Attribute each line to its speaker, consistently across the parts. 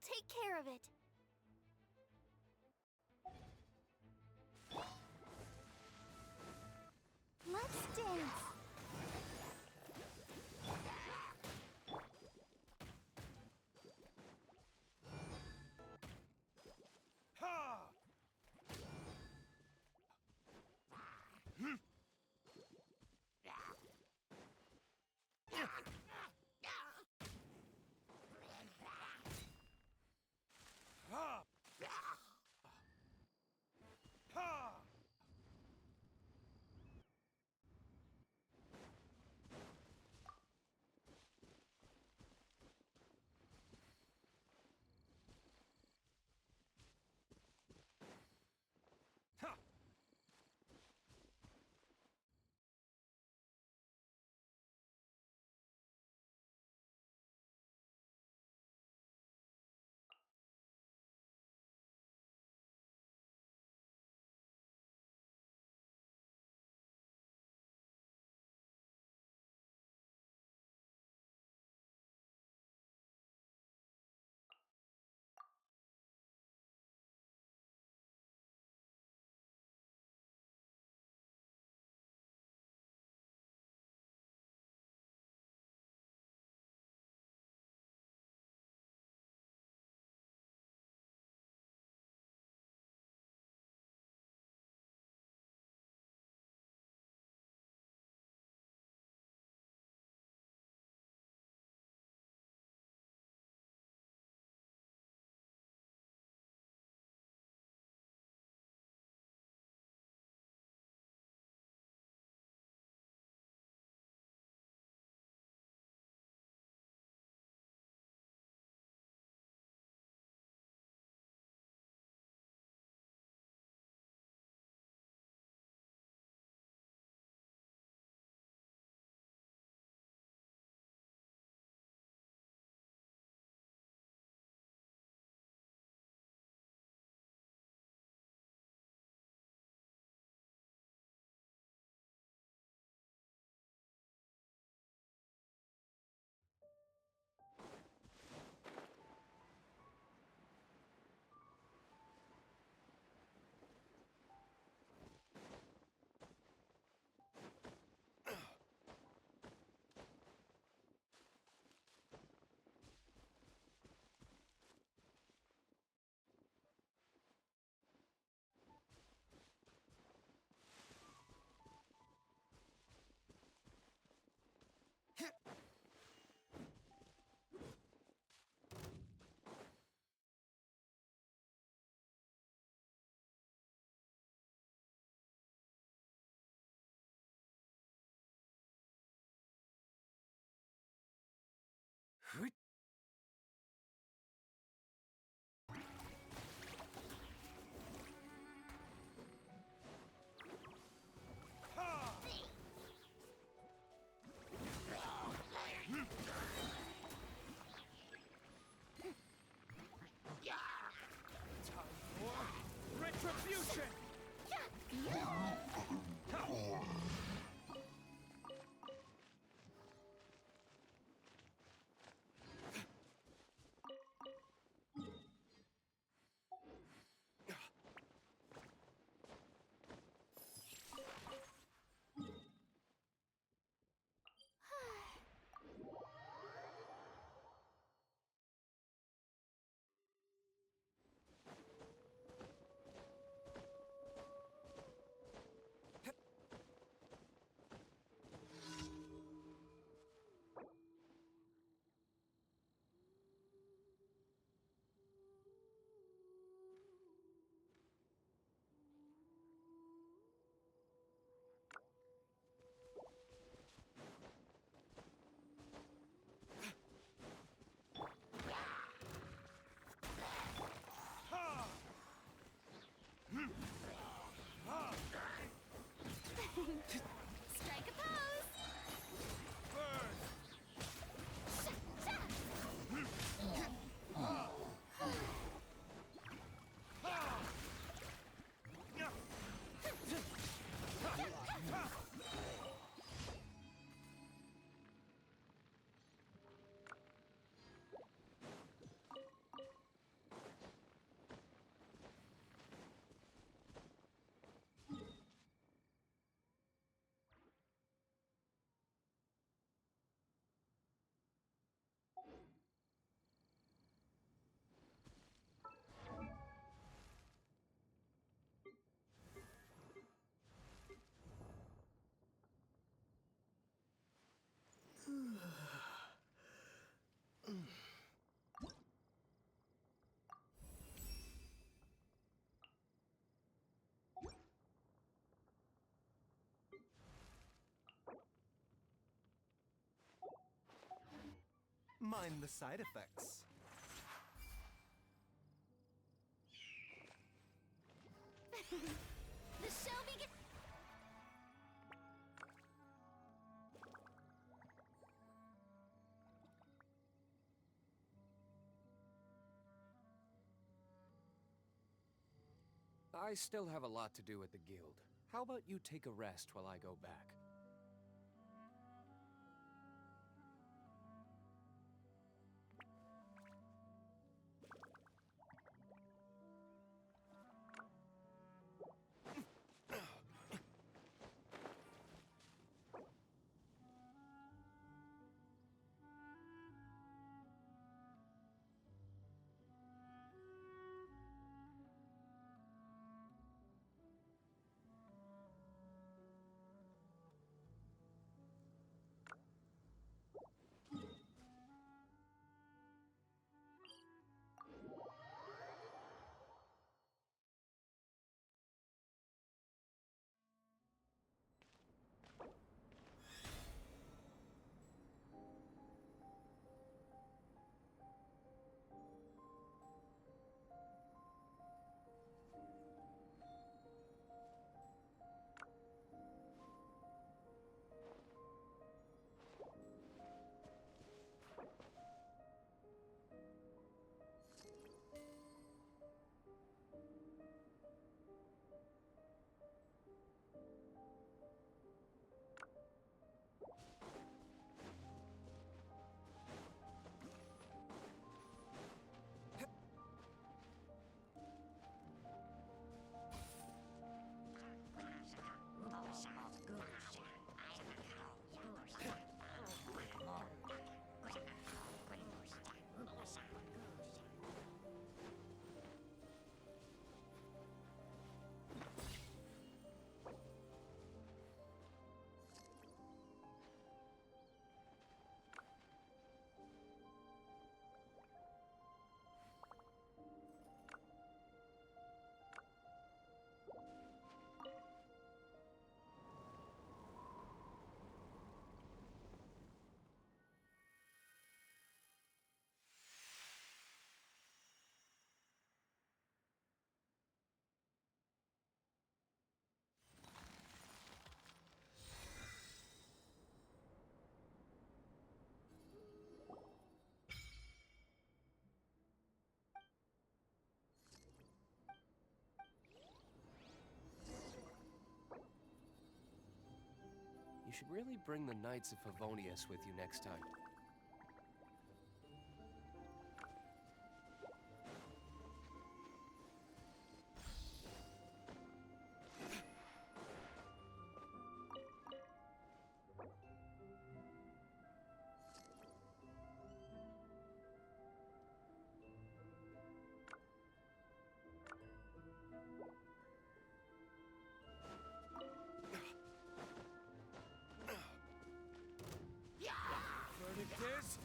Speaker 1: take care of it. Let's dance.
Speaker 2: Ha! Ha! Ha! Ha! Huh? Time for retribution!
Speaker 3: Mind the side effects.
Speaker 1: The show begins.
Speaker 4: I still have a lot to do at the guild. How about you take a rest while I go back? You should really bring the Knights of Favonius with you next time.
Speaker 2: Verdict is...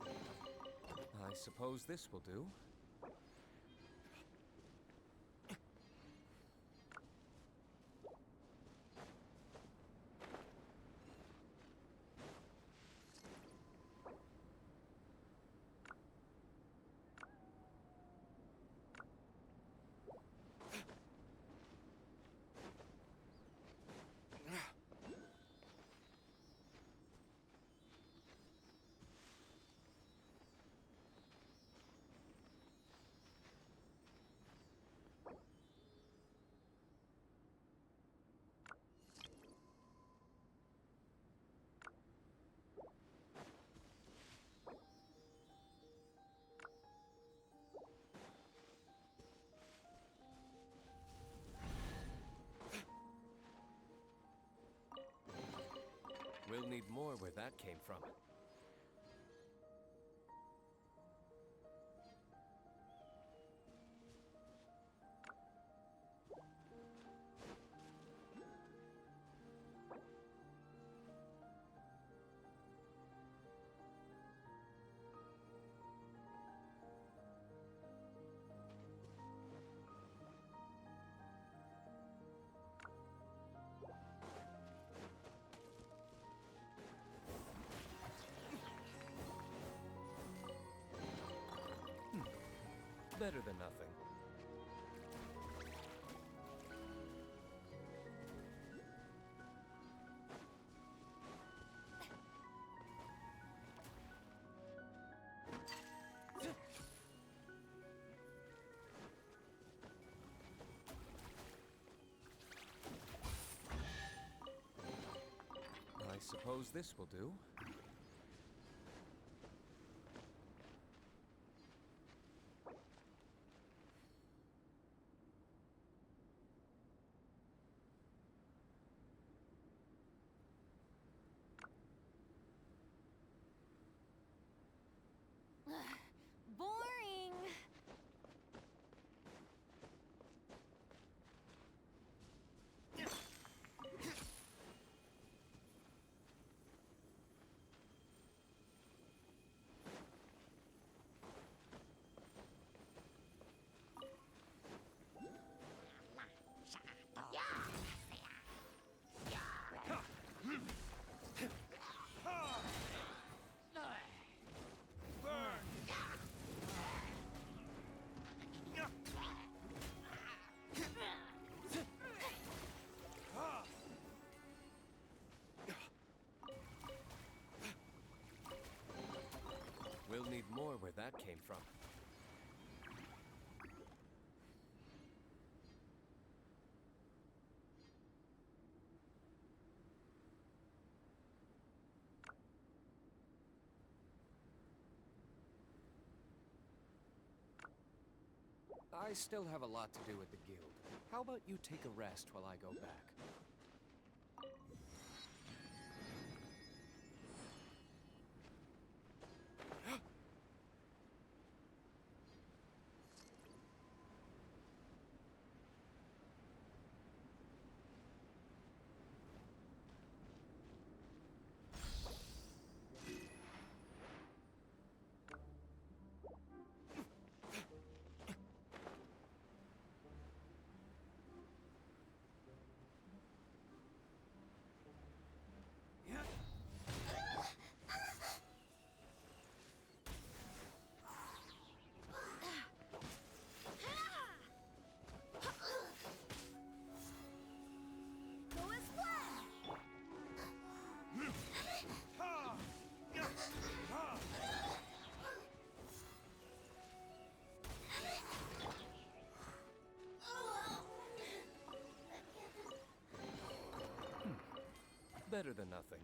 Speaker 4: I suppose this will do. We'll need more where that came from. Better than nothing. I suppose this will do.
Speaker 1: Boring.
Speaker 4: We'll need more where that came from. I still have a lot to do with the guild. How about you take a rest while I go back? Better than nothing.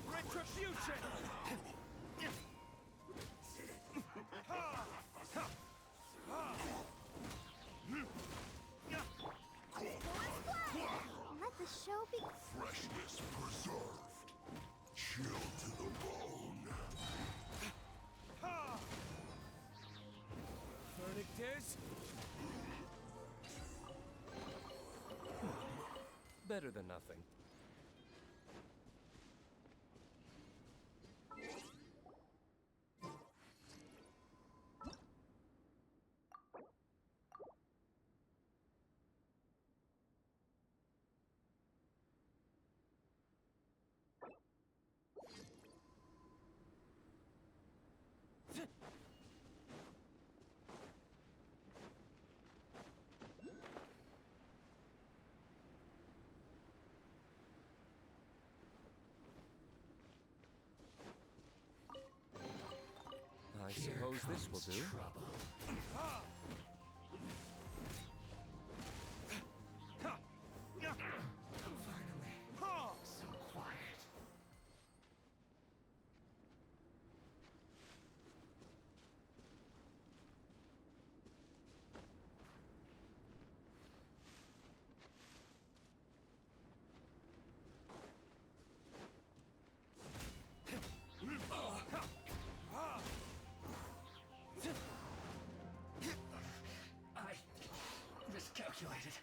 Speaker 2: Retribution!
Speaker 1: Let the show begin.
Speaker 3: Freshness preserved. Chill to the bone.
Speaker 2: Verdict is...
Speaker 4: Better than nothing. suppose this will do.
Speaker 5: Miscalculated.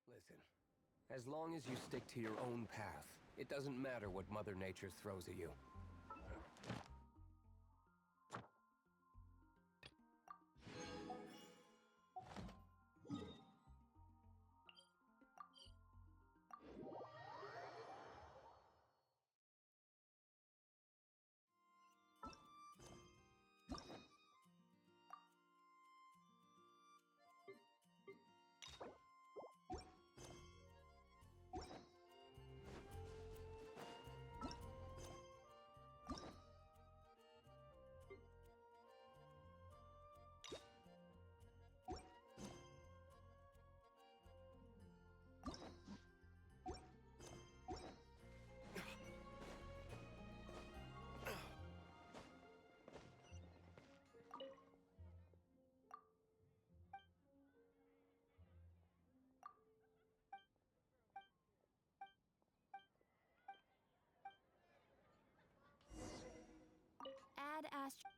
Speaker 4: Listen, as long as you stick to your own path, it doesn't matter what Mother Nature throws at you.
Speaker 1: Add Astro.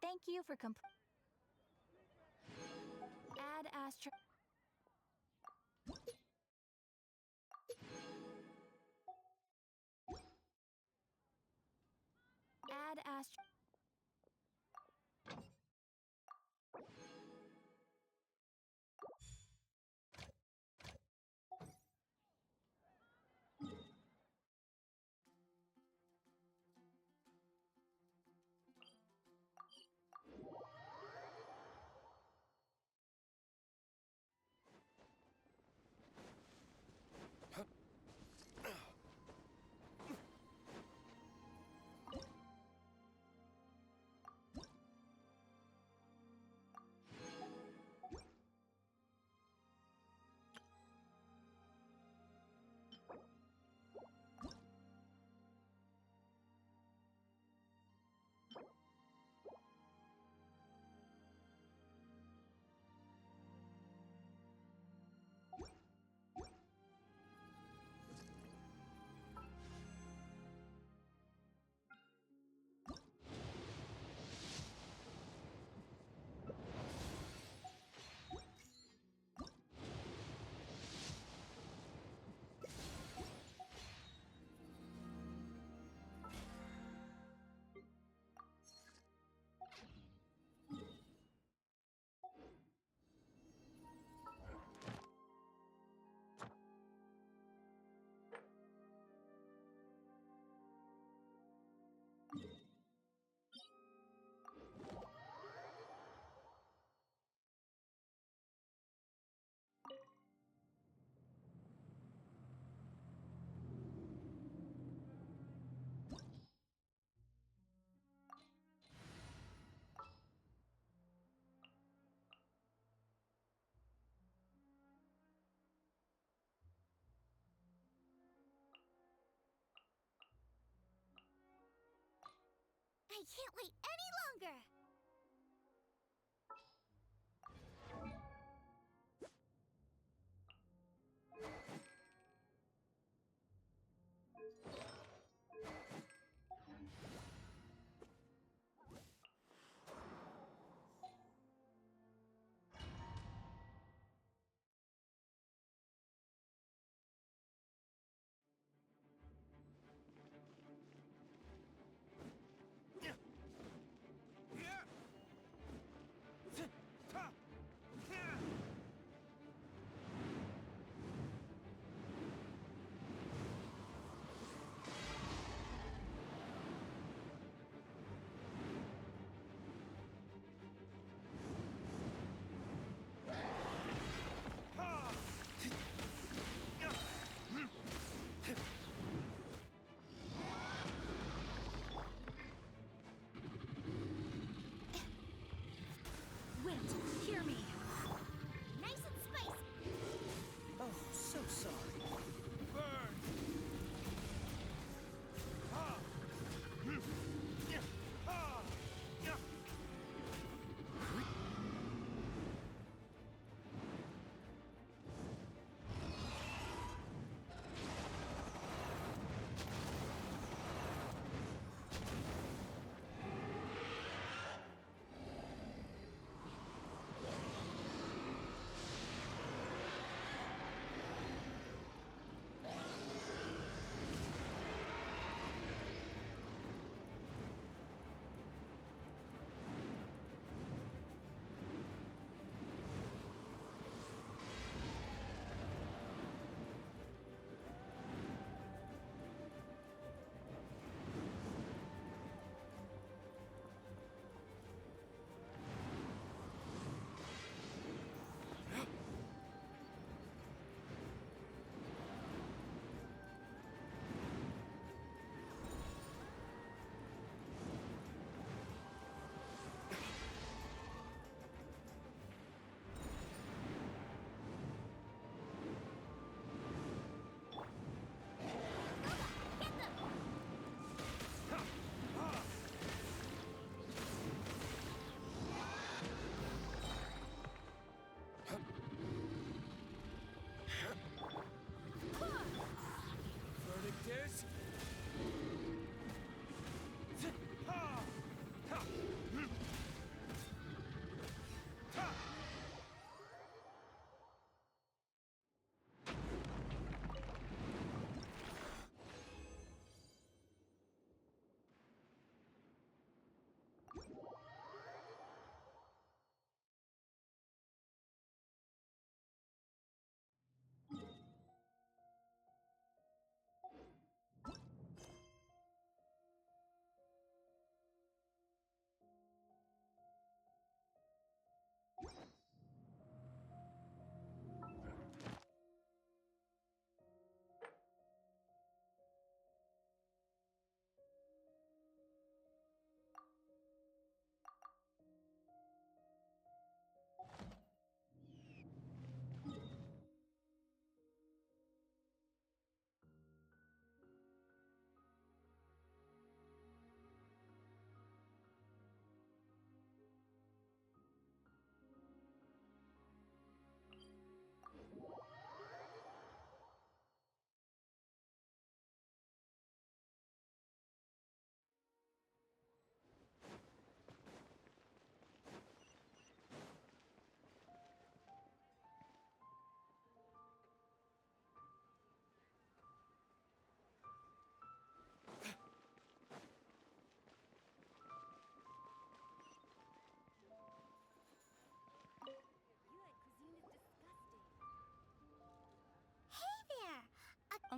Speaker 1: Thank you for Add Astro. Add Astro. I can't wait any longer!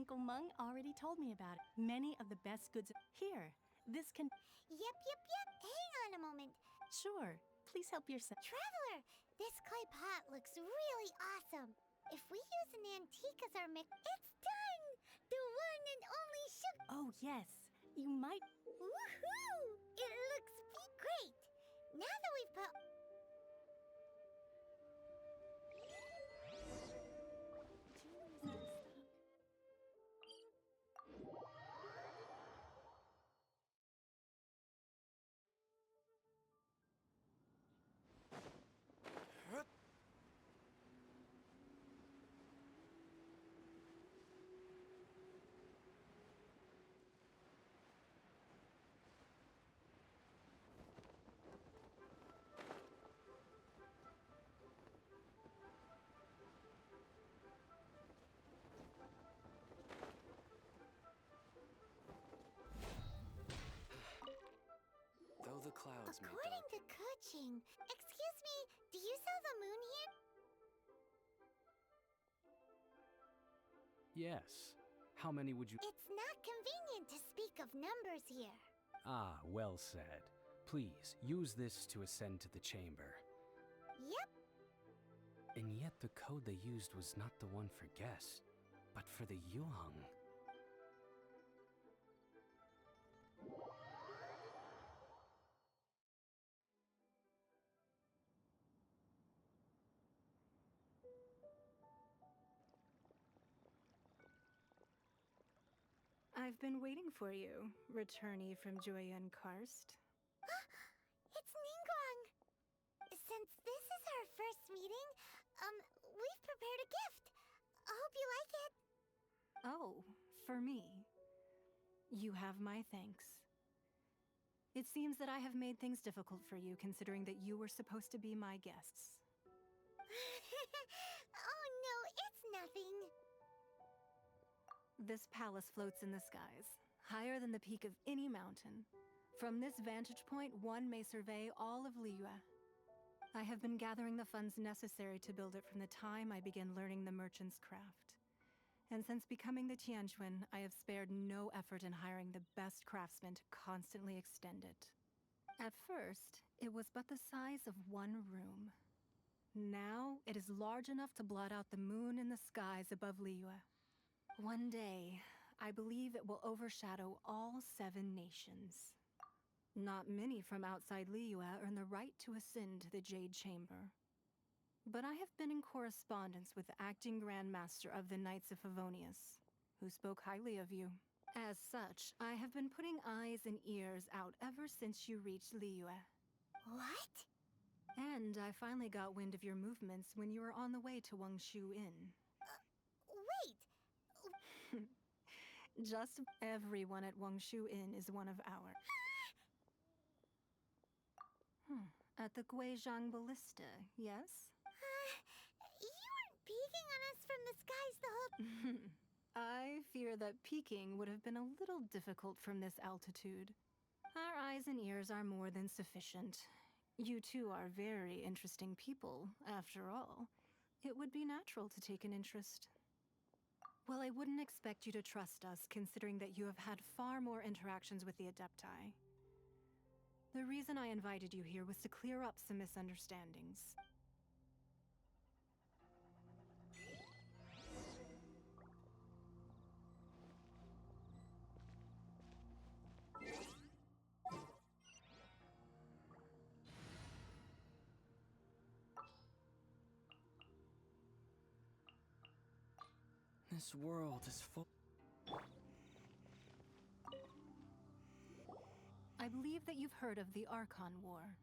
Speaker 5: Uncle Meng already told me about it. Many of the best goods here. This can...
Speaker 1: Yep. Hang on a moment.
Speaker 5: Sure, please help yourself.
Speaker 1: Traveler, this clay pot looks really awesome. If we use an antique as our mix, it's done! The one and only sugar.
Speaker 5: Oh, yes. You might...
Speaker 1: Woohoo! It looks great. Now that we've put...
Speaker 4: Though the clouds may
Speaker 1: According to Kuching, excuse me, do you sell the moon here?
Speaker 6: Yes. How many would you...
Speaker 1: It's not convenient to speak of numbers here.
Speaker 6: Ah, well said. Please, use this to ascend to the chamber.
Speaker 1: Yep.
Speaker 6: And yet the code they used was not the one for guests, but for the Yuheng.
Speaker 5: I've been waiting for you, returnee from Joyun Karst.
Speaker 1: It's Ningguang. Since this is our first meeting, we've prepared a gift. I hope you like it.
Speaker 5: Oh, for me. You have my thanks. It seems that I have made things difficult for you, considering that you were supposed to be my guests.
Speaker 1: Oh no, it's nothing.
Speaker 5: This palace floats in the skies, higher than the peak of any mountain. From this vantage point, one may survey all of Liyue. I have been gathering the funds necessary to build it from the time I began learning the merchant's craft. And since becoming the Tianquan, I have spared no effort in hiring the best craftsmen to constantly extend it. At first, it was but the size of one room. Now, it is large enough to blot out the moon in the skies above Liyue. One day, I believe it will overshadow all 7 nations. Not many from outside Liyue earn the right to ascend to the Jade Chamber. But I have been in correspondence with the acting Grand Master of the Knights of Favonius, who spoke highly of you. As such, I have been putting eyes and ears out ever since you reached Liyue.
Speaker 1: What?
Speaker 5: And I finally got wind of your movements when you were on the way to Wangshu Inn.
Speaker 1: Wait.
Speaker 5: Just everyone at Wangshu Inn is one of ours. At the Guizhang Ballista, yes?
Speaker 1: You weren't peeking on us from the skies the whole...
Speaker 5: I fear that peeking would have been a little difficult from this altitude. Our eyes and ears are more than sufficient. You two are very interesting people, after all. It would be natural to take an interest. Well, I wouldn't expect you to trust us, considering that you have had far more interactions with the Adepti. The reason I invited you here was to clear up some misunderstandings.
Speaker 2: This world is full.
Speaker 5: I believe that you've heard of the Archon War.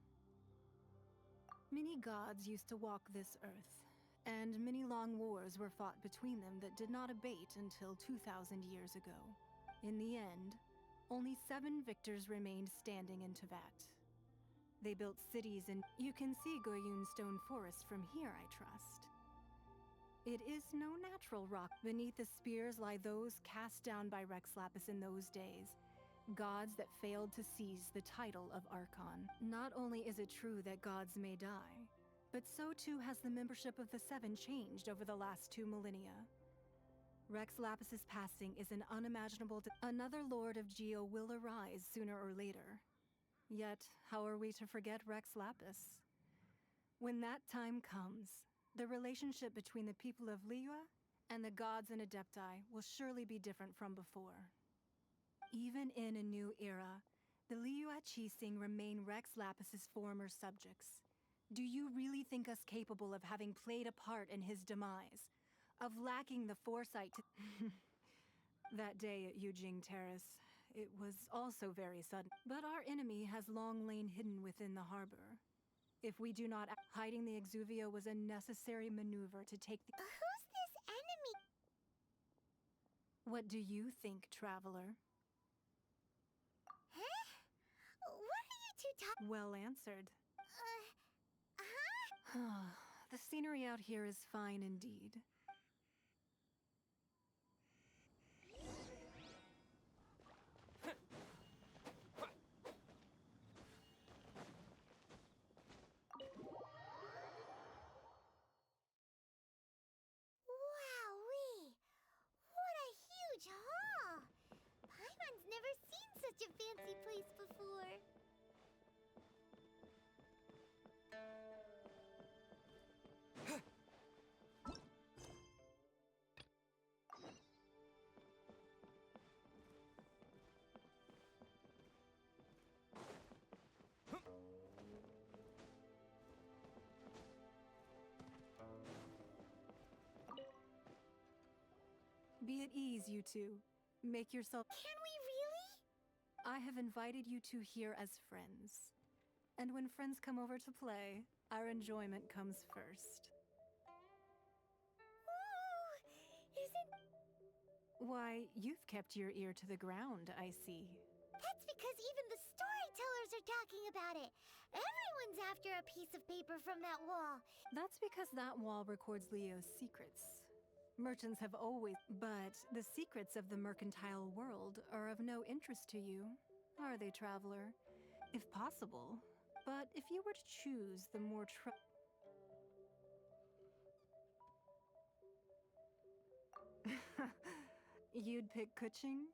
Speaker 5: Many gods used to walk this earth, and many long wars were fought between them that did not abate until 2,000 years ago. In the end, only 7 victors remained standing in Teyvat. They built cities, and you can see Goyun Stone Forest from here, I trust. It is no natural rock. Beneath the spears lie those cast down by Rex Lapis in those days, gods that failed to seize the title of Archon. Not only is it true that gods may die, but so too has the membership of the 7 changed over the last 2 millennia. Rex Lapis's passing is an unimaginable. Another Lord of Geo will arise sooner or later. Yet, how are we to forget Rex Lapis? When that time comes, the relationship between the people of Liyue and the gods and Adepti will surely be different from before. Even in a new era, the Liyue Qixing remain Rex Lapis's former subjects. Do you really think us capable of having played a part in his demise? Of lacking the foresight to... That day at Yujing Terrace, it was also very sudden. But our enemy has long lain hidden within the harbor. If we do not act, hiding the Exuvio was a necessary maneuver to take the...
Speaker 1: Who's this enemy?
Speaker 5: What do you think, traveler?
Speaker 1: Huh? What are you two talking?
Speaker 5: Well answered.
Speaker 1: Huh?
Speaker 5: The scenery out here is fine indeed.
Speaker 1: Wowee! What a huge hall! Paimon's never seen such a fancy place before.
Speaker 5: Be at ease, you two. Make yourself...
Speaker 1: Can we really?
Speaker 5: I have invited you two here as friends. And when friends come over to play, our enjoyment comes first.
Speaker 1: Ooh, is it?
Speaker 5: Why, you've kept your ear to the ground, I see.
Speaker 1: That's because even the storytellers are talking about it. Everyone's after a piece of paper from that wall.
Speaker 5: That's because that wall records Leo's secrets. Merchants have always... But the secrets of the mercantile world are of no interest to you, are they, traveler? If possible. But if you were to choose the more You'd pick Kuching?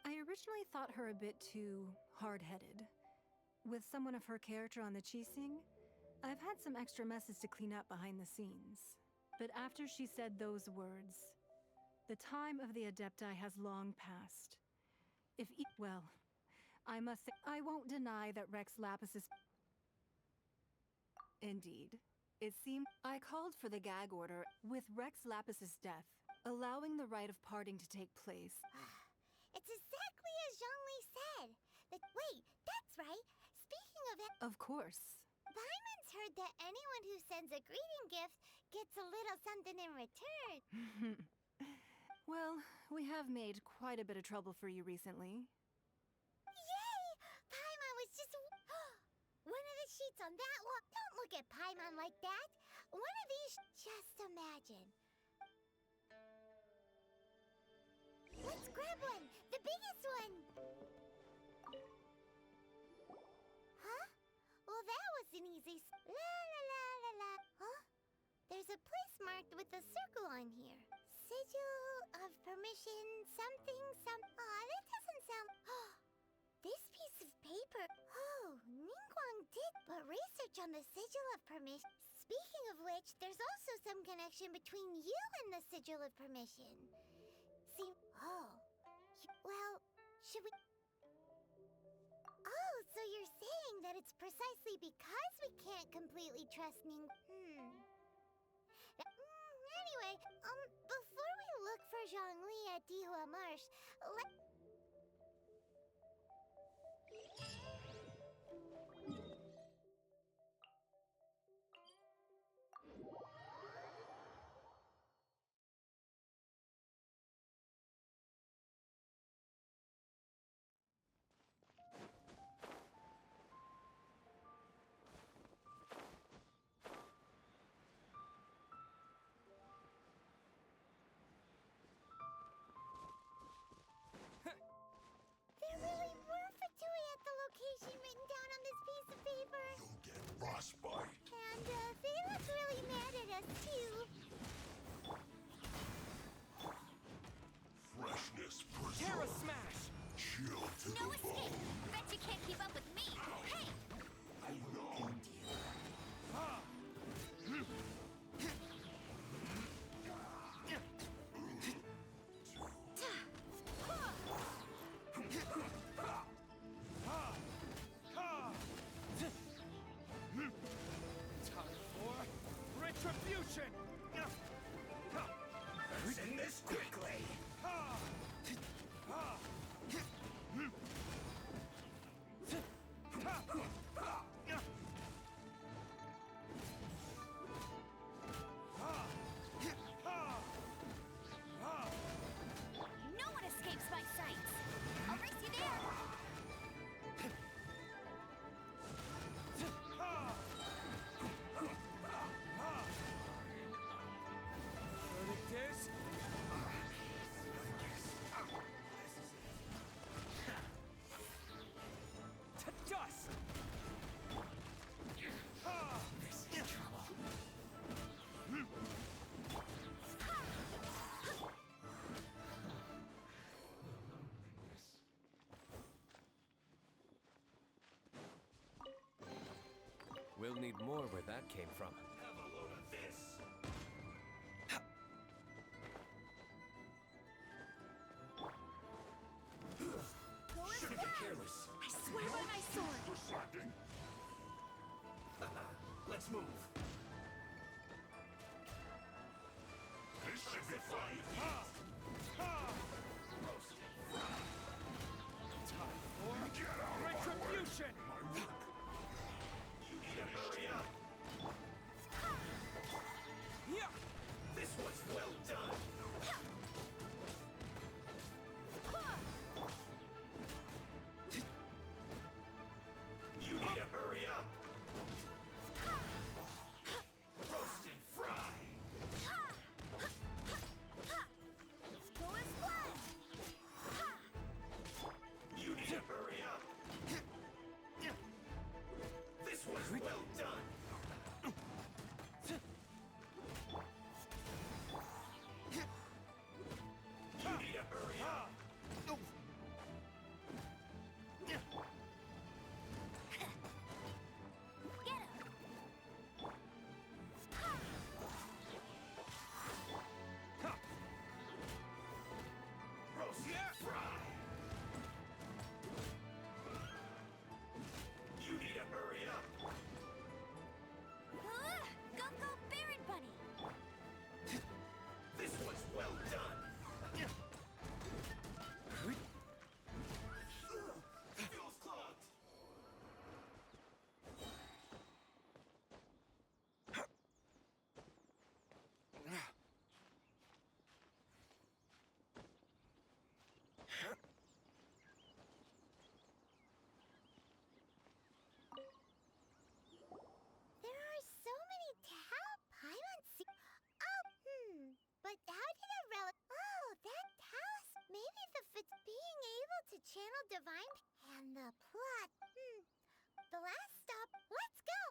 Speaker 5: I originally thought her a bit too hard-headed. With someone of her character on the Qixing, I've had some extra messes to clean up behind the scenes. But after she said those words, the time of the Adepti has long passed. Well, I must say, I won't deny that Rex Lapis is... Indeed. It seemed I called for the gag order with Rex Lapis's death, allowing the rite of parting to take place.
Speaker 1: It's exactly as Zhongli said. Wait, that's right. Speaking of it,
Speaker 5: Of course.
Speaker 1: Paimon's heard that anyone who sends a greeting gift gets a little something in return.
Speaker 5: Well, we have made quite a bit of trouble for you recently.
Speaker 1: Yay! Paimon was just... One of the sheets on that wall... Don't look at Paimon like that. One of these... Just imagine. Let's grab one! The biggest one! Huh? Well, that was an easy... La la la la la. Huh? There's a place marked with a circle on here. Sigil of permission, something, Aw, that doesn't sound... This piece of paper... Oh, Ningguang did but research on the Sigil of Permission. Speaking of which, there's also some connection between you and the Sigil of Permission. See... Oh. Well, should we... Oh, so you're saying that it's precisely because we can't completely trust Ning... Anyway, before we look for Zhongli at Dihua Marsh,
Speaker 3: to
Speaker 1: No
Speaker 3: the
Speaker 1: escape!
Speaker 3: bone.
Speaker 1: Bet you can't keep up with me! Hey!
Speaker 3: I warned you.
Speaker 7: Time for retribution!
Speaker 6: Let's end this quickly!
Speaker 1: No one escapes my sights! I'll race you there!
Speaker 7: Verdict is... to dust!
Speaker 4: We'll need more where that came from.
Speaker 6: Have a load of this!
Speaker 1: Go as
Speaker 6: Shouldn't get careless.
Speaker 1: I swear by my sword!
Speaker 3: Distracting.
Speaker 6: Let's move.
Speaker 3: This should be fun.
Speaker 7: Time for
Speaker 3: Get out of my way.
Speaker 7: retribution!
Speaker 3: My work.
Speaker 6: You need to hurry up.
Speaker 7: Yeah!
Speaker 6: This was well done. You need to hurry up. Roast and fry.
Speaker 1: Go as blood!
Speaker 6: You need to hurry up. This was well done. You need to hurry up.
Speaker 1: Get him!
Speaker 6: Roast and fry. You need to hurry up.
Speaker 1: Go, go, Baron Bunny!
Speaker 6: This was well done. Feels clogged.
Speaker 1: There are so many Paimon But how did a relic... Oh, that task! Maybe being able to channel divine... And the plot... The last stop... Let's go!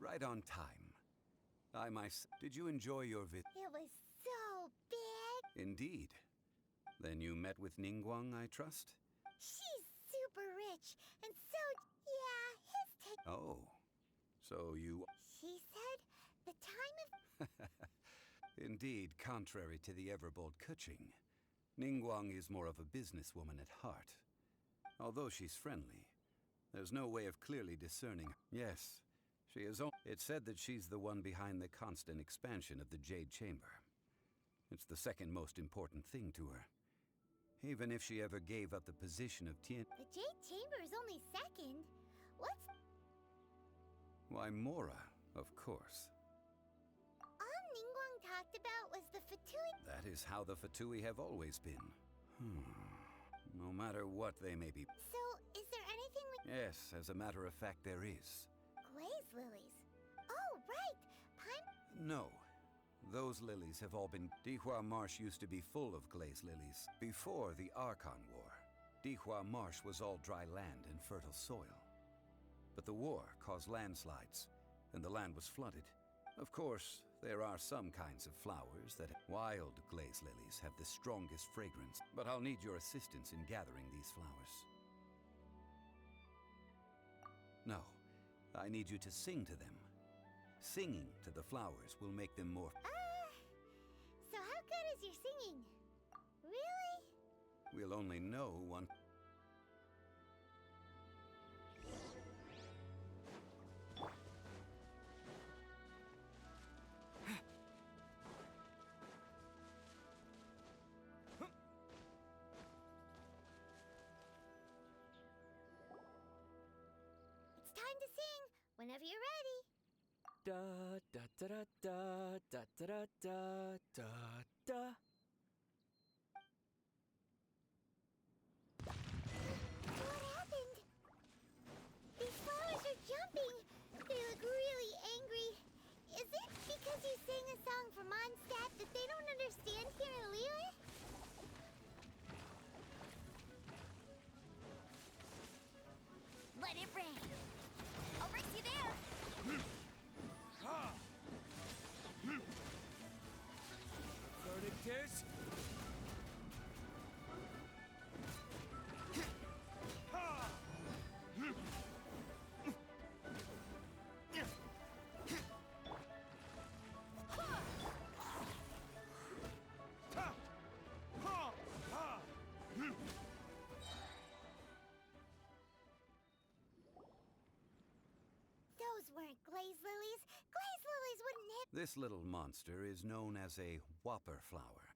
Speaker 8: Right on time. Did you enjoy your visit?
Speaker 1: It was so big!
Speaker 8: Indeed. Then you met with Ningguang, I trust?
Speaker 1: She's super rich, and so... Yeah, his take...
Speaker 8: Oh. So you...
Speaker 1: She said the time of...
Speaker 8: Indeed, contrary to the ever-bold Keqing, Ningguang is more of a businesswoman at heart. Although she's friendly, there's no way of clearly discerning. Yes, she is. It's said that she's the one behind the constant expansion of the Jade Chamber. It's the second most important thing to her. Even if she ever gave up the position of Tien...
Speaker 1: The Jade Chamber is only second. What's...
Speaker 8: Why, Mora, of course.
Speaker 1: Ningguang talked about was the Fatui.
Speaker 8: That is how the Fatui have always been. No matter what they may be.
Speaker 1: So, is there anything we...
Speaker 8: Yes, as a matter of fact, there is.
Speaker 1: Glaze lilies. Oh, right! Pine...
Speaker 8: No. Those lilies have all been... Dihua Marsh used to be full of glaze lilies. Before the Archon War, Dihua Marsh was all dry land and fertile soil. But the war caused landslides, and the land was flooded. Of course, there are some kinds of flowers that... Wild glaze lilies have the strongest fragrance, but I'll need your assistance in gathering these flowers. No, I need you to sing to them. Singing to the flowers will make them more...
Speaker 1: So how good is your singing? Really?
Speaker 8: We'll only know one...
Speaker 1: It's time to sing, whenever you're ready.
Speaker 2: Da da da da da da da da da da.
Speaker 1: What happened? These flowers are jumping. They look really angry. Is it because you sang a song for Mondstadt that they don't understand here in Liyue? Let it rain. I'll race you there.
Speaker 7: Verdict is...
Speaker 1: Those weren't glaze lilies. Glaze lilies wouldn't hit.
Speaker 8: This little monster is known as a whopper flower.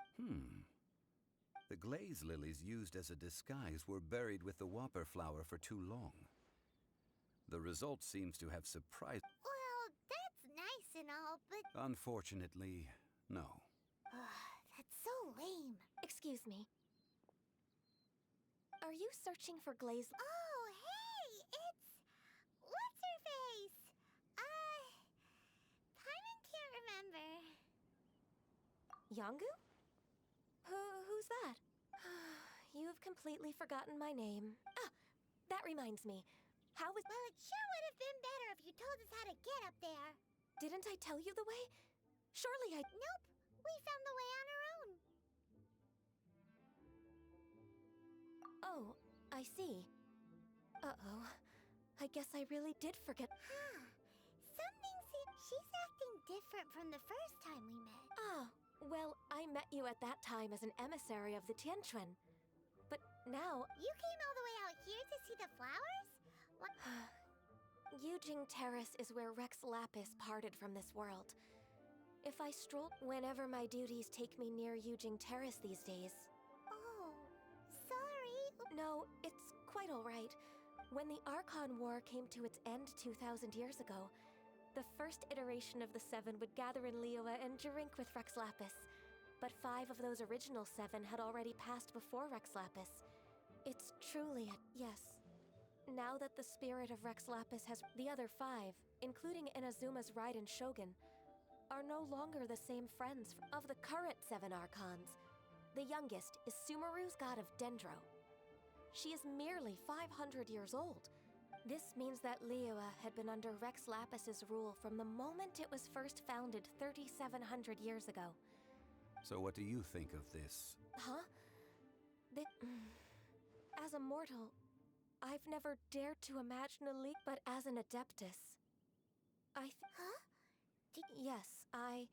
Speaker 8: The glaze lilies used as a disguise were buried with the whopper flower for too long. The result seems to have surprised...
Speaker 1: Well, that's nice and all, but...
Speaker 8: Unfortunately, no.
Speaker 1: That's so lame.
Speaker 9: Excuse me. Are you searching for glaze?
Speaker 1: Oh, hey! It's... What's her face? Paimon can't remember.
Speaker 9: Yongu? Who's that? You have completely forgotten my name. Ah, that reminds me. How was...
Speaker 1: Well, it sure would have been better if you told us how to get up there.
Speaker 9: Didn't I tell you the way? Surely I...
Speaker 1: Nope. We found the way on our own.
Speaker 9: Oh, I see. Uh-oh. I guess I really did forget...
Speaker 1: Something seems... She's acting different from the first time we met.
Speaker 9: Ah, well, I met you at that time as an emissary of the Tianquan. But now...
Speaker 1: You came all the way out here to see the flowers? What?
Speaker 9: Yujing Terrace is where Rex Lapis parted from this world. If I stroll... Whenever my duties take me near Yujing Terrace these days...
Speaker 1: Oh, sorry.
Speaker 9: No, it's quite all right. When the Archon War came to its end 2,000 years ago, the first iteration of the Seven would gather in Liyue and drink with Rex Lapis. But 5 of those original 7 had already passed before Rex Lapis. It's truly a... yes. Now that the spirit of Rex Lapis has... The other 5, including Inazuma's Raiden Shogun, are no longer the same friends of the current 7 Archons. The youngest is Sumeru's god of Dendro. She is merely 500 years old. This means that Liyue had been under Rex Lapis's rule from the moment it was first founded 3,700 years ago.
Speaker 8: So what do you think of this?
Speaker 9: Huh? As a mortal, I've never dared to imagine a league, but as an Adeptus,
Speaker 1: Huh?
Speaker 9: Yes, I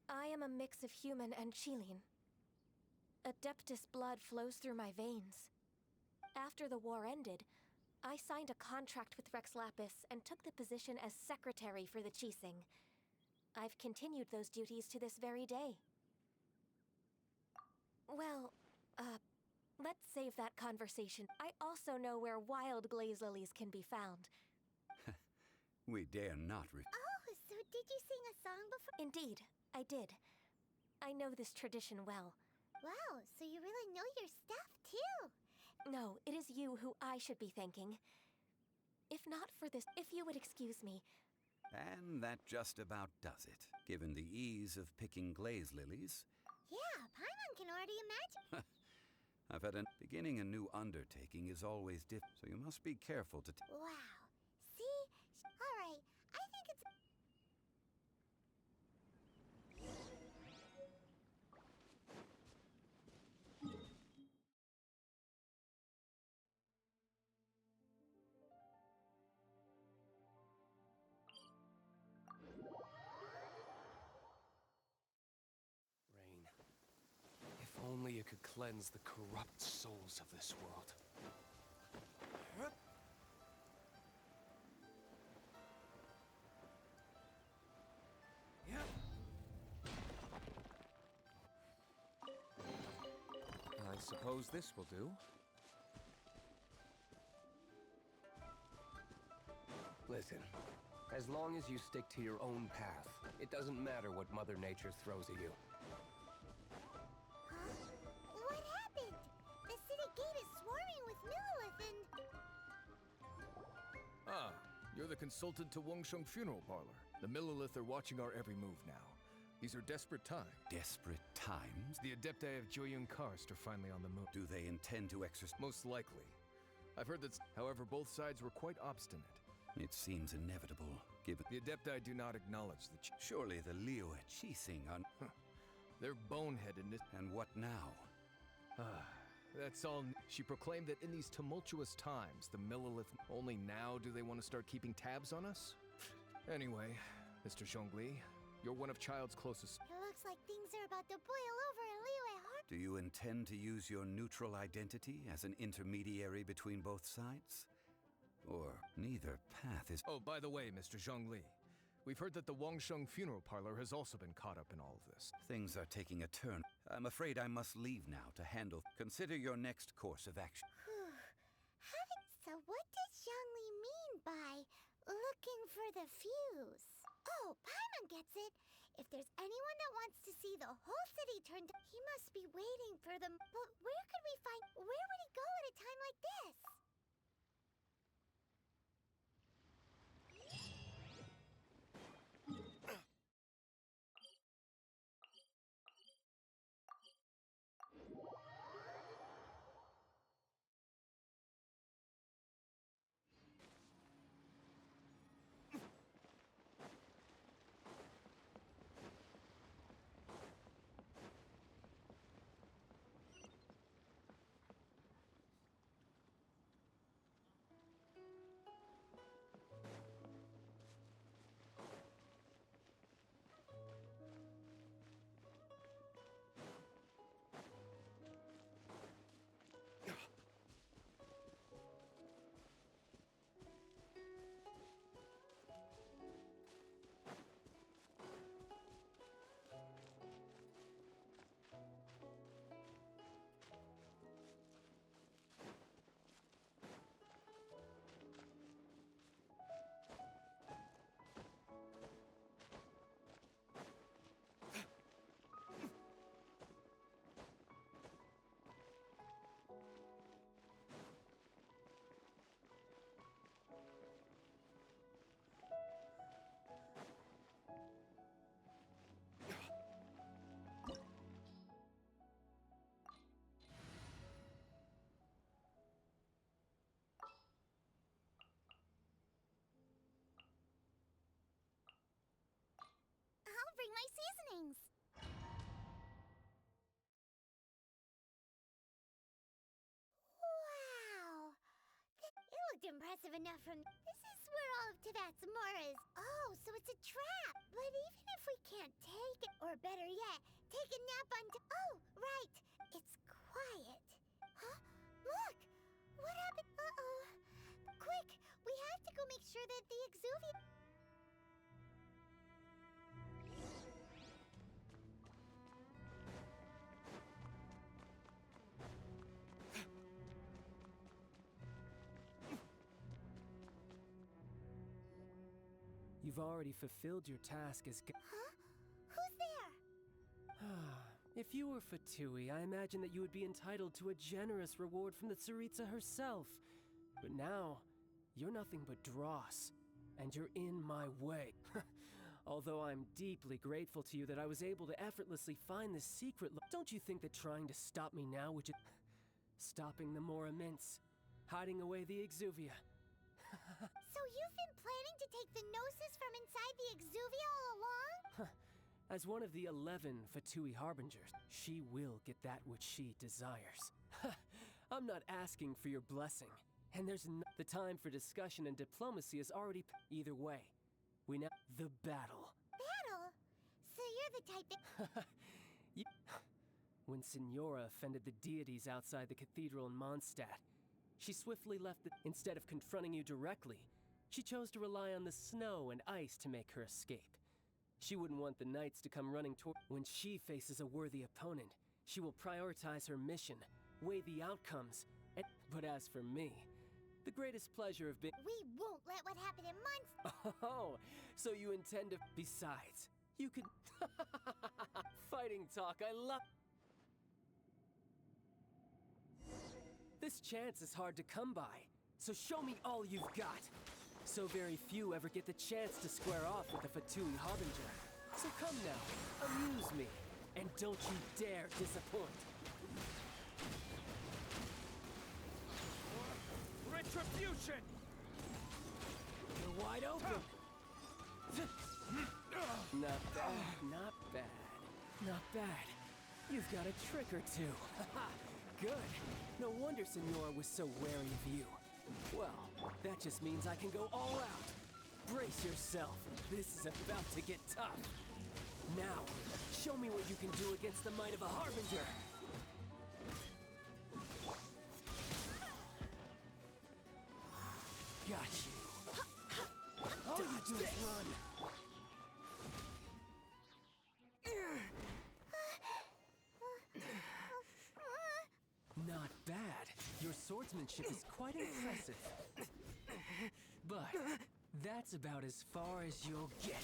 Speaker 9: am a mix of human and Qilin. Adeptus blood flows through my veins. After the war ended, I signed a contract with Rex Lapis and took the position as secretary for the Qixing. I've continued those duties to this very day. Well, let's save that conversation. I also know where wild glaze lilies can be found.
Speaker 8: We dare not
Speaker 1: Oh, so did you sing a song before?
Speaker 9: Indeed, I did. I know this tradition well.
Speaker 1: Wow, so you really know your stuff, too.
Speaker 9: No, it is you who I should be thanking. If not for this, if you would excuse me.
Speaker 8: And that just about does it. Given the ease of picking glaze lilies,
Speaker 1: Yeah, Paimon can already imagine.
Speaker 8: I've had beginning a new undertaking is always so you must be careful to
Speaker 1: Wow. See? Alright, I think it's...
Speaker 4: Rain. If only it could cleanse the corrupt souls of this world. I suppose this will do. Listen, as long as you stick to your own path, it doesn't matter what Mother Nature throws at you.
Speaker 1: Huh? What happened? The city gate is swarming with Millilith and...
Speaker 7: Ah, you're the consultant to Wangsheng Funeral Parlor. The Millilith are watching our every move now. These are desperate times.
Speaker 8: desperate times.
Speaker 7: The Adepti of Joyun Karst are finally on the move.
Speaker 8: Do they intend to exercise?
Speaker 7: Most likely. I've heard that, however, both sides were quite obstinate.
Speaker 8: It seems inevitable, given
Speaker 7: The Adepti do not acknowledge the
Speaker 8: surely the Liyue Chising on.
Speaker 7: Their boneheadedness.
Speaker 8: And what now?
Speaker 7: That's all. She proclaimed that in these tumultuous times, the Millilith. Only now do they want to start keeping tabs on us? Anyway, Mr. Zhongli, you're one of Child's closest.
Speaker 1: It looks like things are about to boil over in Liyue Harbor.
Speaker 8: Do you intend to use your neutral identity as an intermediary between both sides? Or neither path is.
Speaker 7: Oh, by the way, Mr. Zhongli, we've heard that the Wangsheng Funeral Parlor has also been caught up in all of this.
Speaker 8: Things are taking a turn. I'm afraid I must leave now to handle. Consider your next course of action.
Speaker 1: So what does Zhongli mean by looking for the fuse? Oh, Paimon gets it. If there's anyone that wants to see the whole city turned, he must be waiting for them. But where could we find... Where would he go at a time like this? I'll bring my seasonings. Wow. It looked impressive enough from... This is where all of Teyvat's more is. Oh, so it's a trap. But even if we can't take it, or better yet, take a nap on... Oh, right. It's quiet. Huh? Look! What happened? Uh-oh. Quick! We have to go make sure that the Exuvia...
Speaker 6: You've already fulfilled your task as.
Speaker 1: Huh? Who's there?
Speaker 2: If you were Fatui, I imagine that you would be entitled to a generous reward from the Tsaritsa herself. But now, you're nothing but dross, and you're in my way. Although I'm deeply grateful to you that I was able to effortlessly find this secret, don't you think that trying to stop me now would just... stopping the more immense, hiding away the Exuvia.
Speaker 1: So you've been planning to take the Gnosis from inside the Exuvia all along?
Speaker 2: As one of the 11 Fatui Harbingers, she will get that which she desires. I'm not asking for your blessing, and the time for discussion and diplomacy is already either way. We now the battle.
Speaker 1: Battle? So you're the type that...
Speaker 2: When Signora offended the deities outside the cathedral in Mondstadt, she swiftly left instead of confronting you directly, she chose to rely on the snow and ice to make her escape. She wouldn't want the knights to come running toward... When she faces a worthy opponent, she will prioritize her mission, weigh the outcomes, and... But as for me, the greatest pleasure of being...
Speaker 1: We won't let what happened in Mondstadt...
Speaker 2: Oh, so you intend to... Besides, you could... Fighting talk, I love... This chance is hard to come by, so show me all you've got. So very few ever get the chance to square off with the Fatui Harbinger. So come now, amuse me, and don't you dare disappoint.
Speaker 3: Retribution!
Speaker 2: You're wide open. Not bad, not bad, not bad. You've got a trick or two. Good. No wonder Signora was so wary of you. Well, that just means I can go all out. Brace yourself. This is about to get tough. Now, show me what you can do against the might of a Harbinger. Got you. All you do is run. Not bad. Your swordsmanship is quite impressive. But that's about as far as you'll get.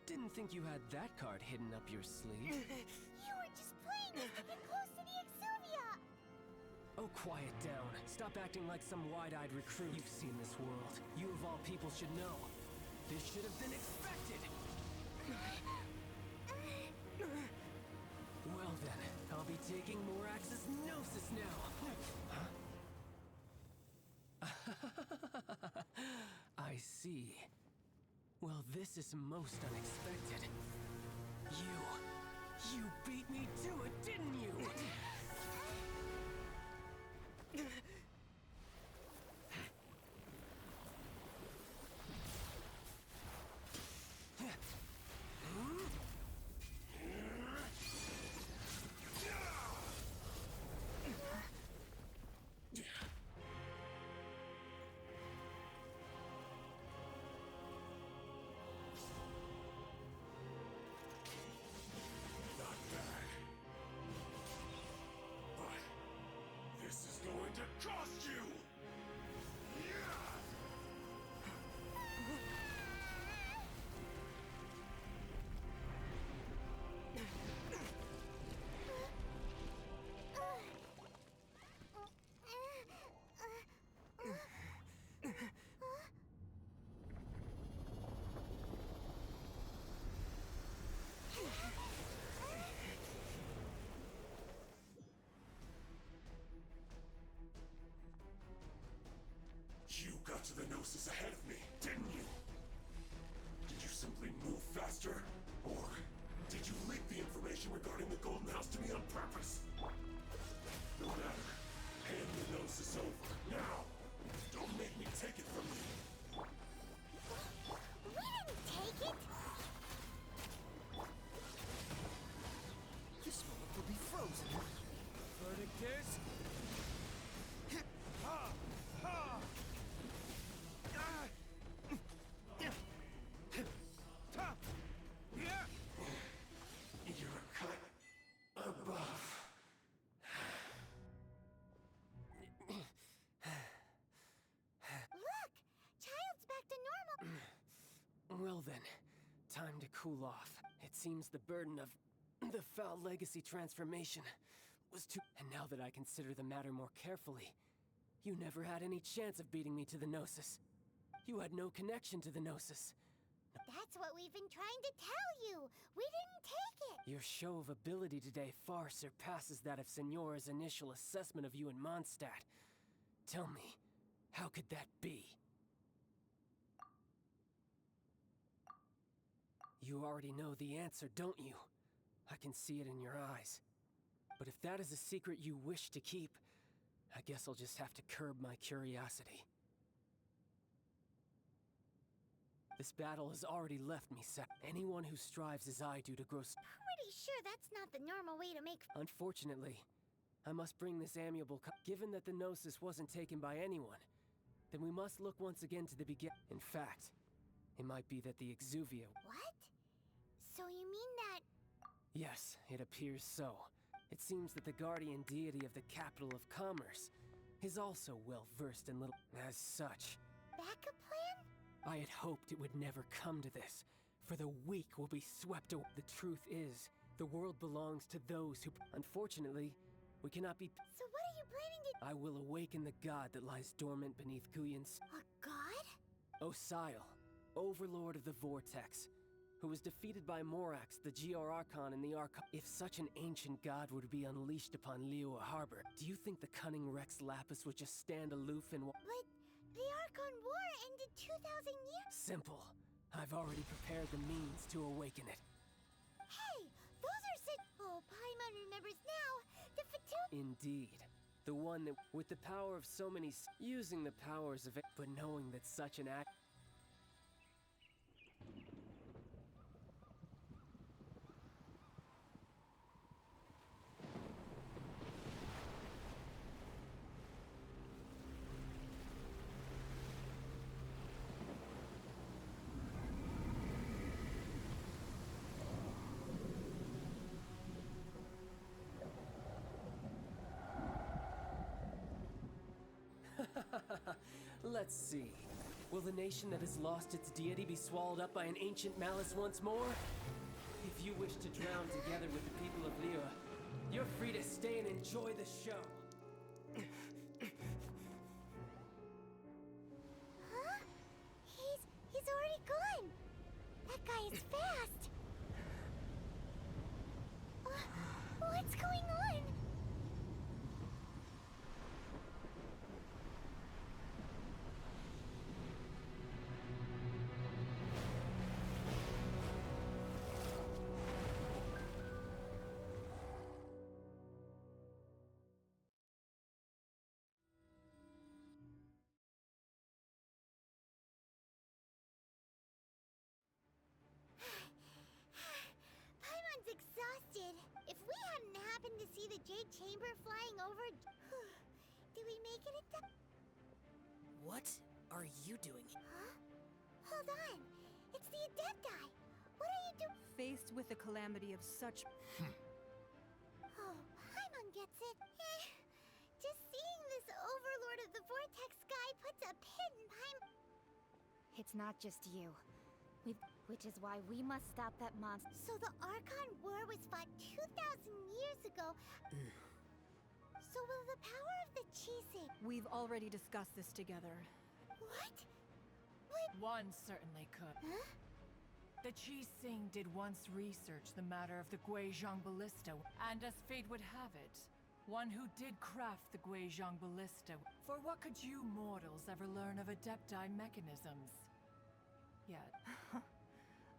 Speaker 2: Didn't think you had that card hidden up your sleeve.
Speaker 1: You were just playing us to get close to the Exuvia!
Speaker 2: Oh, quiet down. Stop acting like some wide-eyed recruit. You've seen this world. You of all people should know. This should have been expected. Well then, I'll be taking Morax's Gnosis now. I see. Well, this is most unexpected. You beat me to it, didn't you?
Speaker 3: Not bad. But this is going to
Speaker 2: Well then, time to cool off. It seems the burden of the foul legacy transformation was too... And now that I consider the matter more carefully, you never had any chance of beating me to the Gnosis. You had no connection to the Gnosis.
Speaker 1: That's what we've been trying to tell you! We didn't take it!
Speaker 2: Your show of ability today far surpasses that of Signora's initial assessment of you in Mondstadt. Tell me, how could that be? You already know the answer, don't you? I can see it in your eyes. But if that is a secret you wish to keep, I guess I'll just have to curb my curiosity. This battle has already left me set. Anyone who strives as I do to grow
Speaker 1: Pretty sure that's not the normal way to make...
Speaker 2: Unfortunately, I must bring this amiable given that the Gnosis wasn't taken by anyone, then we must look once again to the begin. In fact, it might be that the Exuvia...
Speaker 1: What? So you mean that...
Speaker 2: Yes, it appears so. It seems that the guardian deity of the capital of commerce is also well versed in little... As such...
Speaker 1: Backup plan?
Speaker 2: I had hoped it would never come to this, for the weak will be swept away. The truth is, the world belongs to those who... Unfortunately, we cannot be...
Speaker 1: So what are you planning to...
Speaker 2: I will awaken the god that lies dormant beneath Guyan's...
Speaker 1: A god?
Speaker 2: Osial, overlord of the Vortex, who was defeated by Morax, the GR Archon, and the Archon. If such an ancient god were to be unleashed upon Liyue Harbor, do you think the cunning Rex Lapis would just stand aloof and...
Speaker 1: But the Archon War ended 2,000 years...
Speaker 2: Simple. I've already prepared the means to awaken it.
Speaker 1: Hey, those are such... Oh, Paimon remembers now. The Fatu...
Speaker 2: Indeed. The one that, with the power of so many... Using the powers of it, but knowing that such an act... Let's see. Will the nation that has lost its deity be swallowed up by an ancient malice once more? If you wish to drown together with the people of Liyue, you're free to stay and enjoy the show.
Speaker 1: Huh? He's already gone. That guy is fast. What's going on? Paimon's exhausted. If we hadn't happened to see the Jade Chamber flying over... Did we make it at
Speaker 10: What are you doing?
Speaker 1: Huh? Hold on. It's the Adepti. What are you doing?
Speaker 5: Faced with the calamity of such...
Speaker 1: Oh, Paimon gets it. Just seeing this overlord of the Vortex guy puts a pin in Paimon.
Speaker 11: It's not just you. Which is why we must stop that monster.
Speaker 1: So the Archon War was fought 2,000 years ago. So will the power of the Chising...
Speaker 5: We've already discussed this together.
Speaker 1: What?
Speaker 12: One certainly could.
Speaker 1: Huh?
Speaker 12: The Chising did once research the matter of the Guizhong Ballista, and as fate would have it, one who did craft the Guizhong Ballista. For what could you mortals ever learn of Adepti mechanisms? Yet.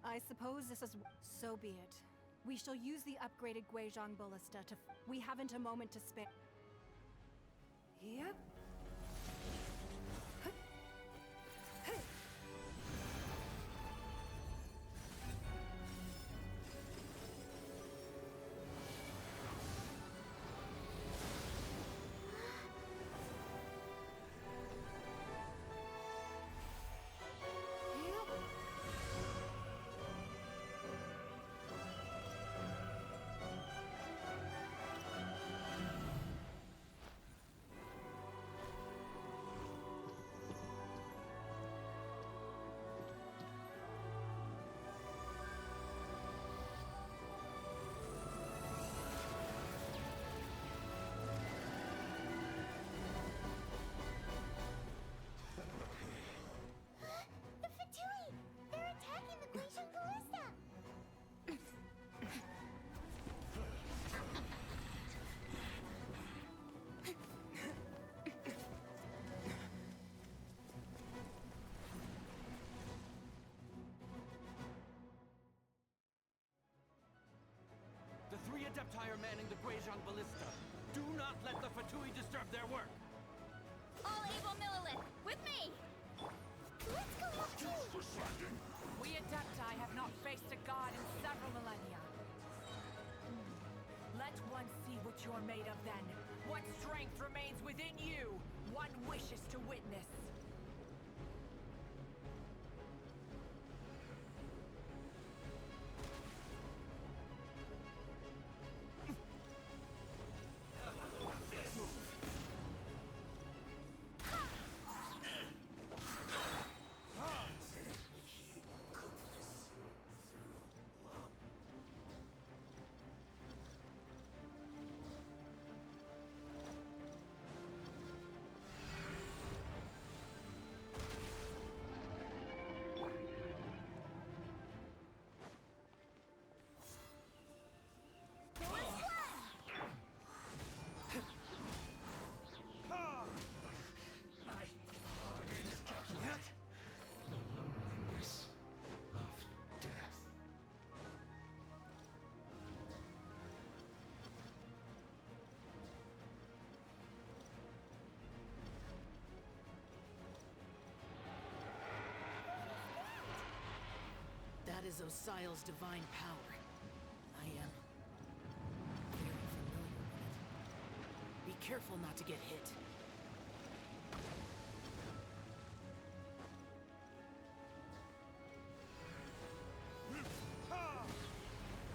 Speaker 5: I suppose this is... So be it. We shall use the upgraded Guizhong Ballista to... We haven't a moment to spare. Yep.
Speaker 3: Adepti are manning the Guizhong Ballista. Do not let the Fatui disturb their work.
Speaker 1: All able Millilith, with me! Let's go up too!
Speaker 12: We Adepti have not faced a god in several millennia. Let one see what you're made of then. What strength remains within you, one wishes to witness.
Speaker 10: That is Osial's divine power. I am very familiar with it. Be careful not to get hit.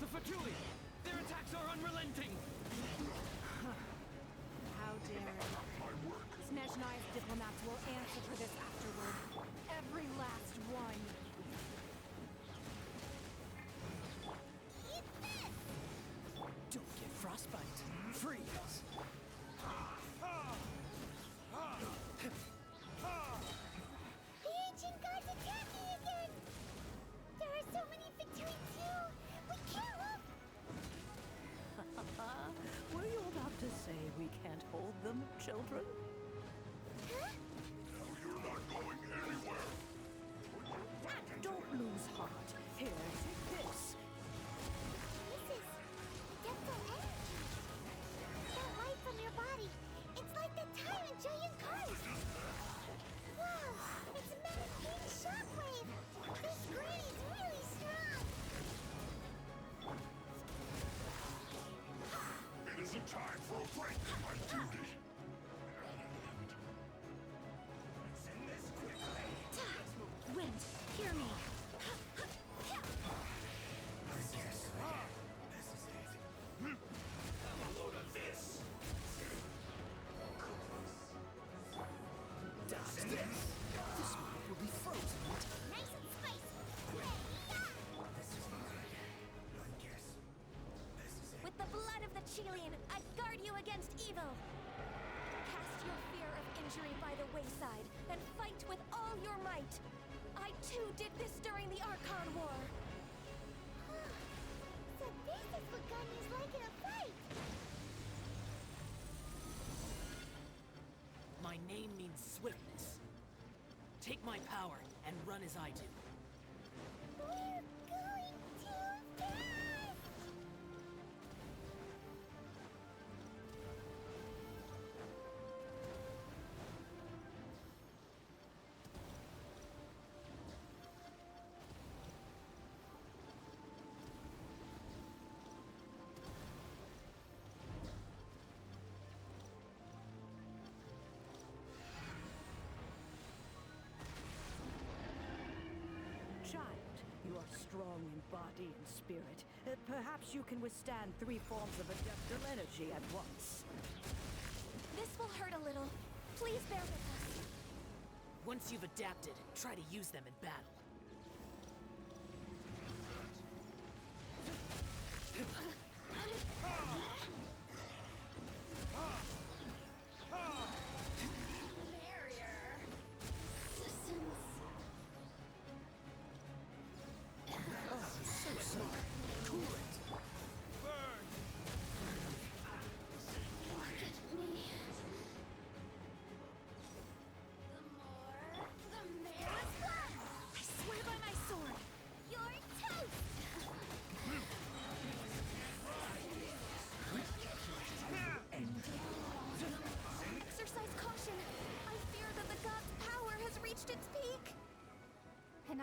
Speaker 3: The Fatui! Their attacks are unrelenting!
Speaker 5: How dare you. Snezhnai's diplomats will answer for this afterward. Every last one.
Speaker 10: Don't get frostbite. Freeze!
Speaker 1: The ancient god's attacking again! There are so many Fatui too! We can't look!
Speaker 10: Were you about to say we can't hold them, children?
Speaker 1: Huh?
Speaker 3: You're not going anywhere!
Speaker 10: Don't lose heart. Here, take this.
Speaker 1: This is Adeptal energy. That light from your body. It's like the Tyrant Giant Cars. Wow, it's a Mannequin shockwave. This grid is really strong.
Speaker 3: It isn't time for a break in my duty! Send this quickly!
Speaker 11: Wind, hear me.
Speaker 3: A load of this!
Speaker 10: Dodge this. This one will be frozen.
Speaker 1: Nice and spicy. With the blood of the Chilean, I guard you against evil. Cast your fear of injury by the wayside and fight with all your might. I too did this during the Archon War. So this is what Ganyu's like in a fight.
Speaker 10: My name means swiftness. Take my power and run as I do.
Speaker 1: We're going too fast.
Speaker 13: Child, you are strong in body and spirit. Perhaps you can withstand 3 forms of adeptal energy at once.
Speaker 9: This will hurt a little. Please bear with us.
Speaker 10: Once you've adapted, try to use them in battle.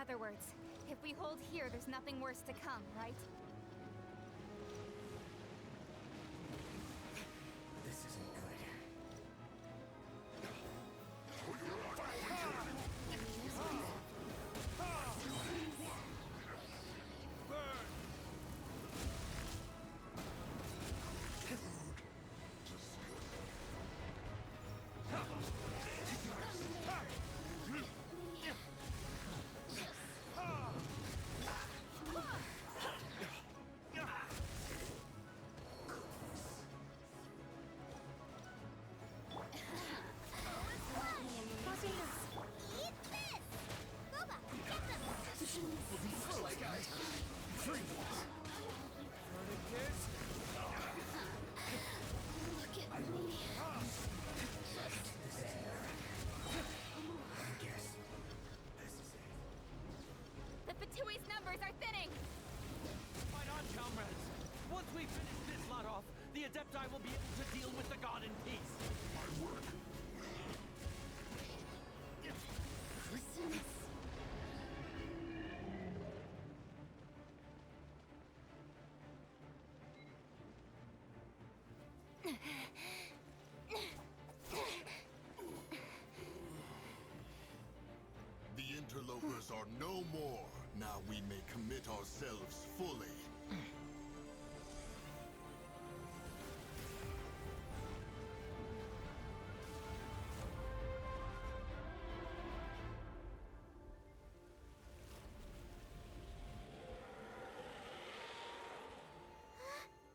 Speaker 11: other words, if we hold here, there's nothing worse to come, right?
Speaker 6: This isn't good.
Speaker 11: The Fatui's numbers are thinning!
Speaker 3: Fight on, comrades! Once we finish this lot off, the Adepti will be able to deal with the god in peace.
Speaker 14: The interlopers are no more. Now we may commit ourselves fully.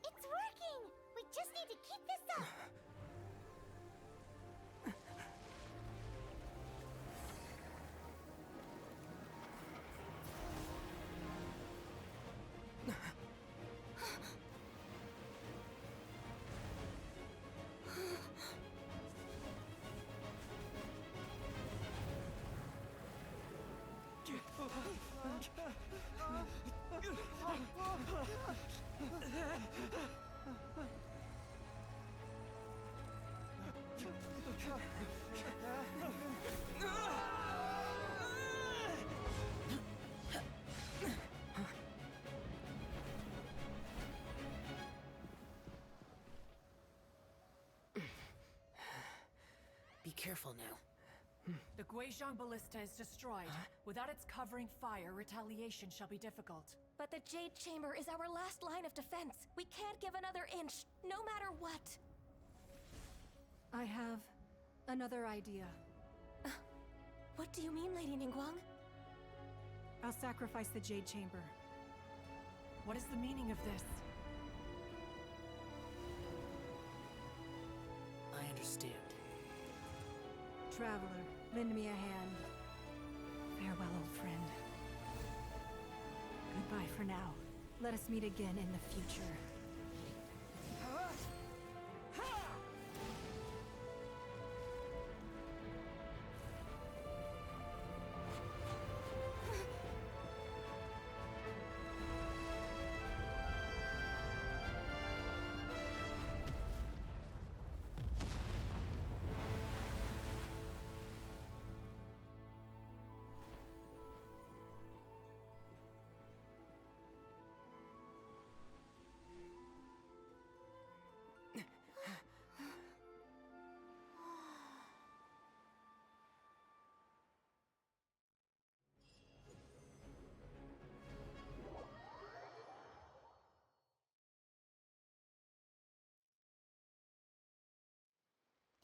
Speaker 1: It's working! We just need to keep this up!
Speaker 10: Be careful now.
Speaker 12: The Guizhong Ballista is destroyed. Without its covering fire, retaliation shall be difficult.
Speaker 9: But the Jade Chamber is our last line of defense. We can't give another inch, no matter what.
Speaker 5: I have another idea.
Speaker 9: What do you mean, Lady Ningguang?
Speaker 5: I'll sacrifice the Jade Chamber.
Speaker 12: What is the meaning of this?
Speaker 10: I understand.
Speaker 5: Traveler, lend me a hand. Farewell, old friend. Goodbye for now. Let us meet again in the future.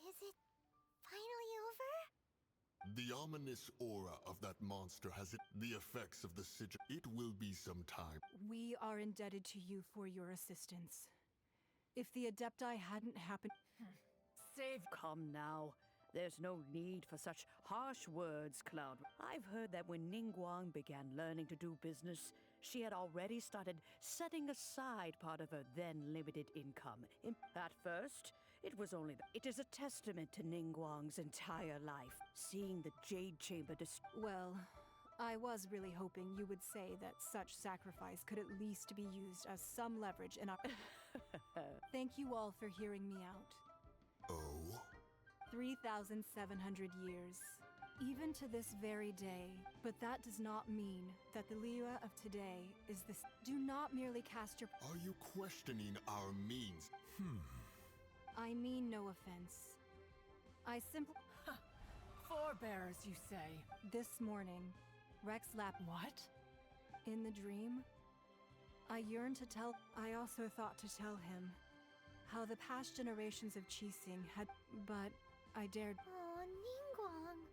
Speaker 1: Is it finally over?
Speaker 14: The ominous aura of that monster has the effects of the sigil. It will be some time.
Speaker 5: We are indebted to you for your assistance. If the Adepti hadn't happened...
Speaker 13: Save. Come now. There's no need for such harsh words, Cloud. I've heard that when Ningguang began learning to do business, she had already started setting aside part of her then limited income. At first, it was only It is a testament to Ningguang's entire life, seeing the Jade Chamber
Speaker 5: Well, I was really hoping you would say that such sacrifice could at least be used as some leverage in our... Thank you all for hearing me out.
Speaker 14: Oh?
Speaker 5: 3,700 years. Even to this very day, but that does not mean that the Liyue of today is this. Do not merely cast your.
Speaker 14: Are you questioning our means?
Speaker 5: I mean no offense. I simply.
Speaker 12: Forebears, you say?
Speaker 5: This morning, Rex Lap.
Speaker 12: What?
Speaker 5: In the dream, I yearned to tell. I also thought to tell him how the past generations of Qixing had. But I dared.
Speaker 1: Oh, Ningguang.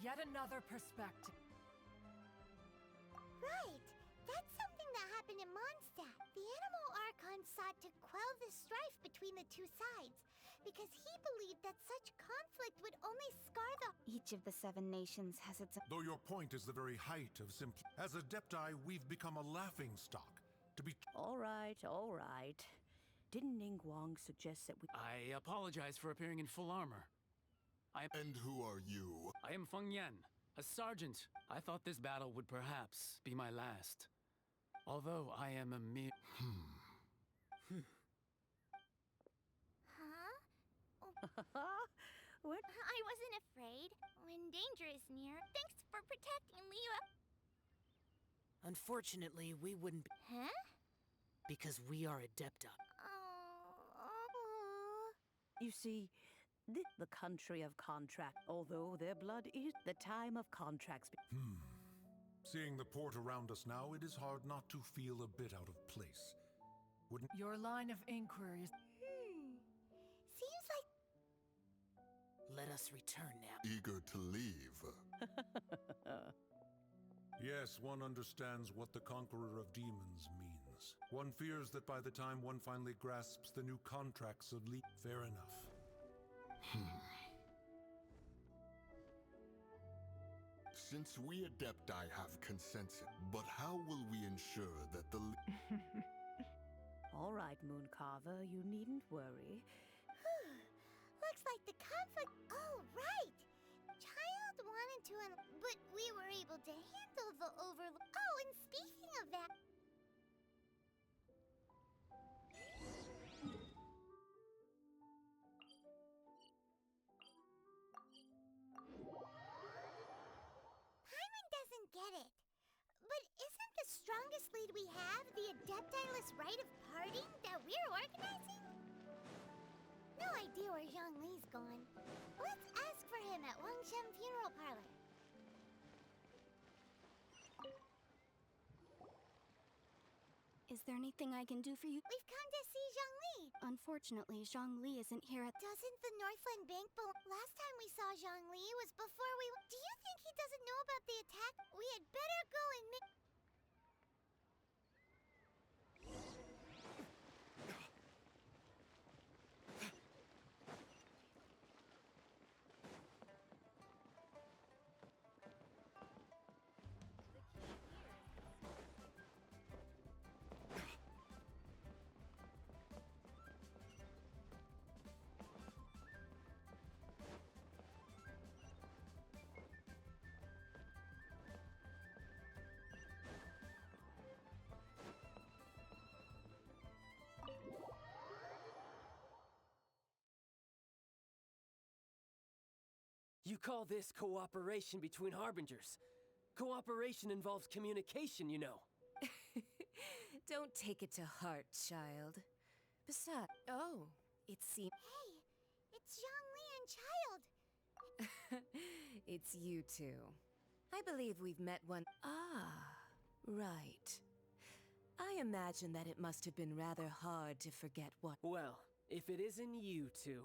Speaker 12: Yet another perspective.
Speaker 1: Right. That's something that happened in Mondstadt. The animal Archon sought to quell the strife between the two sides, because he believed that such conflict would only scar the.
Speaker 11: Each of the 7 nations has its.
Speaker 15: Though your point is the very height of simply. As Adepti, we've become a laughing stock. To be.
Speaker 13: All right, all right. Didn't Ningguang suggest that we.
Speaker 3: I apologize for appearing in full armor.
Speaker 14: And who are you?
Speaker 3: I am Feng Yan, a sergeant. I thought this battle would perhaps be my last. Although I am a mere...
Speaker 1: Huh?
Speaker 13: What?
Speaker 1: I wasn't afraid. When danger is near, thanks for protecting Liyue.
Speaker 10: Unfortunately, we wouldn't be,
Speaker 1: Huh?
Speaker 10: because we are Adepti.
Speaker 13: You see, the country of contract, although their blood is the time of contracts.
Speaker 15: Seeing the port around us now, it is hard not to feel a bit out of place. Wouldn't.
Speaker 12: Your line of inquiry is...
Speaker 1: Seems like.
Speaker 10: Let us return now.
Speaker 14: Eager to leave.
Speaker 15: Yes, one understands what the Conqueror of Demons means. One fears that by the time one finally grasps the new contracts of Fair enough.
Speaker 14: Since we Adepti have consensus, but how will we ensure that the...
Speaker 13: All right, Mooncarver, you needn't worry.
Speaker 1: Looks like the conflict. Oh, right! Child wanted to, but we were able to handle the overload. Oh, and speaking of that. Paimon doesn't get it. But isn't the strongest lead we have the Adeptiless rite of parting that we're organizing? No idea where Zhongli's gone. Let's ask for him at Wangshen Funeral Parlor.
Speaker 11: Is there anything I can do for you?
Speaker 1: We've come to see Zhongli.
Speaker 11: Unfortunately, Zhongli isn't here at.
Speaker 1: Doesn't the Northland Bank Last time we saw Zhongli was before we. Do you think he doesn't know about the attack? We had better go and make.
Speaker 2: You call this cooperation between Harbingers? Cooperation involves communication, you know.
Speaker 16: Don't take it to heart, child. Besides, oh, it seems...
Speaker 1: Hey, it's Zhongli and Child.
Speaker 16: It's you two. I believe we've met one... Ah, right. I imagine that it must have been rather hard to forget what...
Speaker 2: Well, if it isn't you two.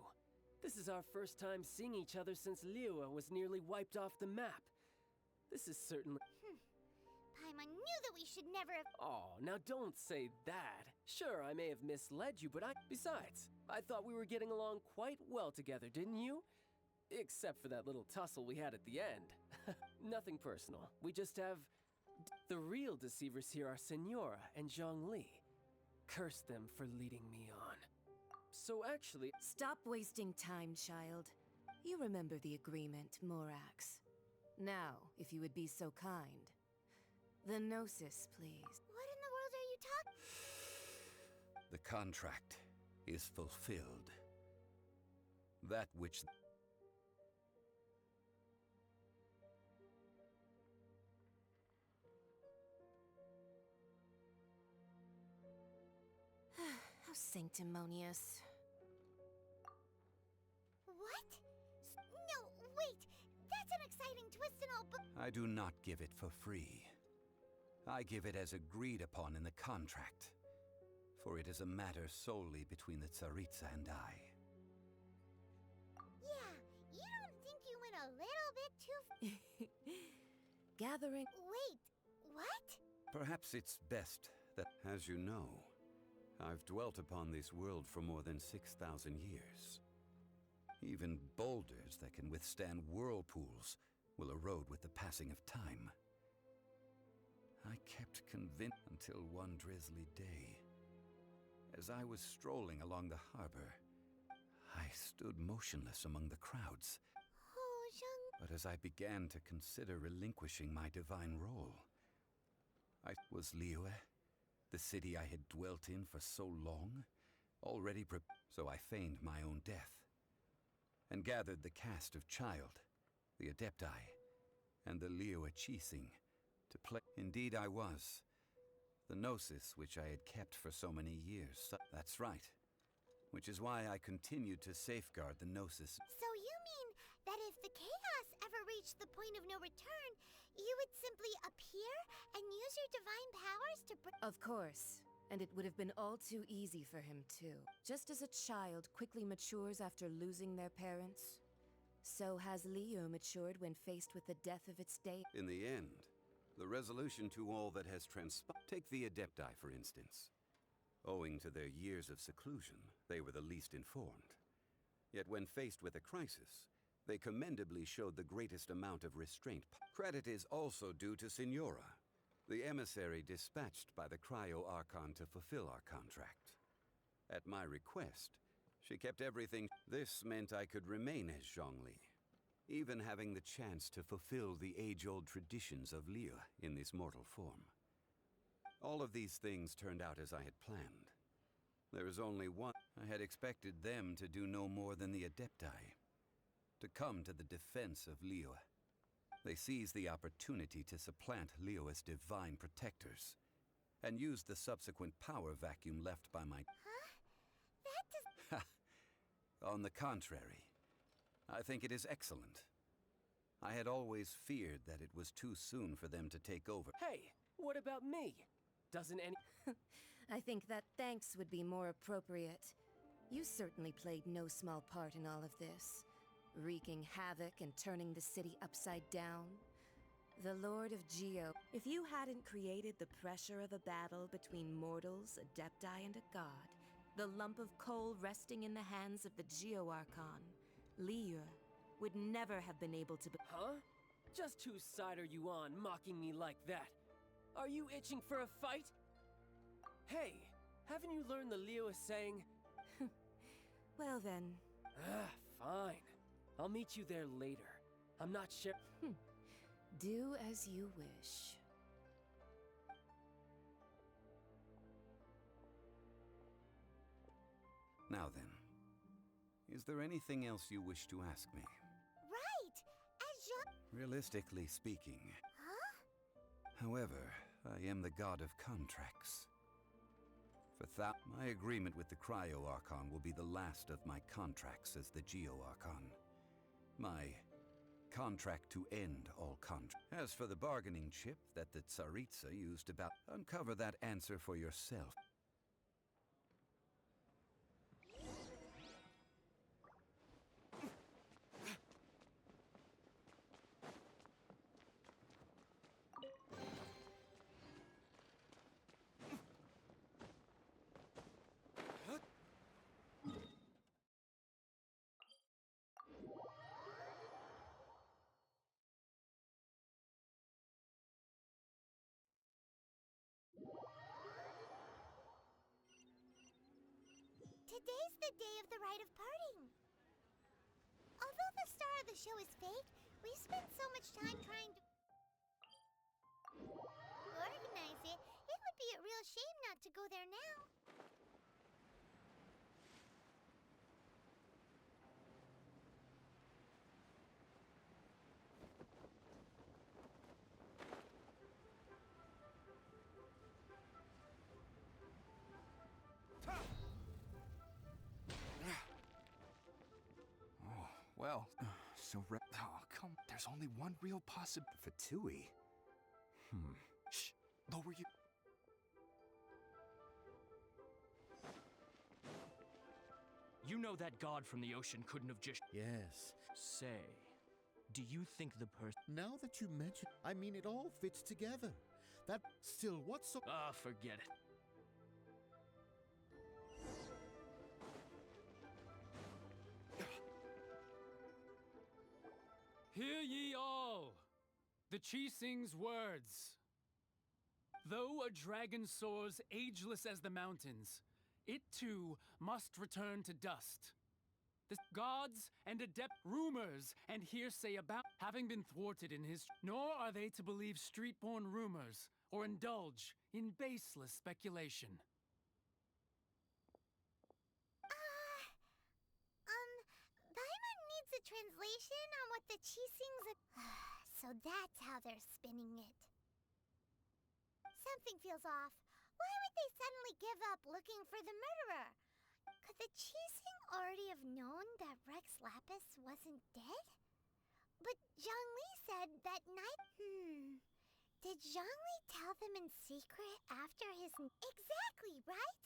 Speaker 2: This is our first time seeing each other since Liyue was nearly wiped off the map. This is certainly...
Speaker 1: Paimon knew that we should never have...
Speaker 2: Oh, now don't say that. Sure, I may have misled you, but Besides, I thought we were getting along quite well together, didn't you? Except for that little tussle we had at the end. Nothing personal. We just have... The real deceivers here are Senora and Zhongli. Curse them for leading me on. So actually...
Speaker 16: Stop wasting time, child. You remember the agreement, Morax. Now, if you would be so kind. The Gnosis, please.
Speaker 1: What in the world are you talking...
Speaker 8: The contract is fulfilled. That which...
Speaker 16: sanctimonious.
Speaker 1: What? No, wait! That's an exciting twist and all, but...
Speaker 8: I do not give it for free. I give it as agreed upon in the contract, for it is a matter solely between the Tsaritsa and I.
Speaker 1: Yeah, you don't think you went a little bit too...
Speaker 16: Gathering...
Speaker 1: Wait, what?
Speaker 8: Perhaps it's best that, as you know, I've dwelt upon this world for more than 6,000 years. Even boulders that can withstand whirlpools will erode with the passing of time. I kept convinced until one drizzly day. As I was strolling along the harbor, I stood motionless among the crowds.
Speaker 1: Oh,
Speaker 8: But as I began to consider relinquishing my divine role, I was Liyue, the city I had dwelt in for so long, already so I feigned my own death, and gathered the cast of Child, the Adepti, and the Liyue Chising to play. Indeed I was. The Gnosis which I had kept for so many years. That's right. Which is why I continued to safeguard the Gnosis.
Speaker 1: So you mean that if the chaos ever reached the point of no return, you would simply appear and use your divine powers to
Speaker 16: Of course. And it would have been all too easy for him, too. Just as a child quickly matures after losing their parents, so has Liyue matured when faced with the death of its day.
Speaker 8: In the end, the resolution to all that has transpired. Take the Adepti, for instance. Owing to their years of seclusion, they were the least informed. Yet when faced with a crisis, they commendably showed the greatest amount of restraint. Credit is also due to Signora, the emissary dispatched by the Cryo-Archon to fulfill our contract. At my request, she kept everything. This meant I could remain as Zhongli, even having the chance to fulfill the age-old traditions of Liyue in this mortal form. All of these things turned out as I had planned. There is only one. I had expected them to do no more than the Adepti, to come to the defense of Liyue. They seized the opportunity to supplant Liyue's divine protectors, and used the subsequent power vacuum left by my...
Speaker 1: Huh? That does...
Speaker 8: On the contrary, I think it is excellent. I had always feared that it was too soon for them to take over.
Speaker 2: Hey, what about me? Doesn't any...
Speaker 16: I think that thanks would be more appropriate. You certainly played no small part in all of this, wreaking havoc and turning the city upside down. The Lord of Geo. If you hadn't created the pressure of a battle between mortals, Adepti, and a god, the lump of coal resting in the hands of the Geo-Archon, Liyue, would never have been able to...
Speaker 2: Huh? Just whose side are you on, mocking me like that? Are you itching for a fight? Hey, haven't you learned the Liyue saying?
Speaker 16: Well then...
Speaker 2: Fine. I'll meet you there later. I'm not sure...
Speaker 16: Do as you wish.
Speaker 8: Now then, is there anything else you wish to ask me?
Speaker 1: Right! As Jean...
Speaker 8: Realistically speaking...
Speaker 1: Huh?
Speaker 8: However, I am the god of contracts. My agreement with the Cryo-Archon will be the last of my contracts as the Geo-Archon. My contract to end all contracts. As for the bargaining chip that the Tsaritsa used about... Uncover that answer for yourself.
Speaker 1: Today's the day of the rite of parting. Although the star of the show is fake, we've spent so much time trying to organize it. It would be a real shame not to go there now.
Speaker 7: well, oh, come. There's only one real possibility.
Speaker 8: Fatui?
Speaker 7: Shh. Lower you.
Speaker 3: You know that god from the ocean couldn't have just...
Speaker 17: Yes.
Speaker 3: Say, do you think the person...
Speaker 17: Now that you mention, I mean, it all fits together. That still, what's so...
Speaker 3: Ah, forget it.
Speaker 18: Hear ye all! The Chi sings words. Though a dragon soars ageless as the mountains, it too must return to dust. The gods and adept rumors and hearsay about having been thwarted in his, nor are they to believe street-born rumors or indulge in baseless speculation.
Speaker 1: Paimon needs a translation on what the Chi sings. So that's how they're spinning it. Something feels off. Why would they suddenly give up looking for the murderer? Could the Qixing already have known that Rex Lapis wasn't dead? But Zhongli said that night... Did Zhongli tell them in secret after his... Exactly, right?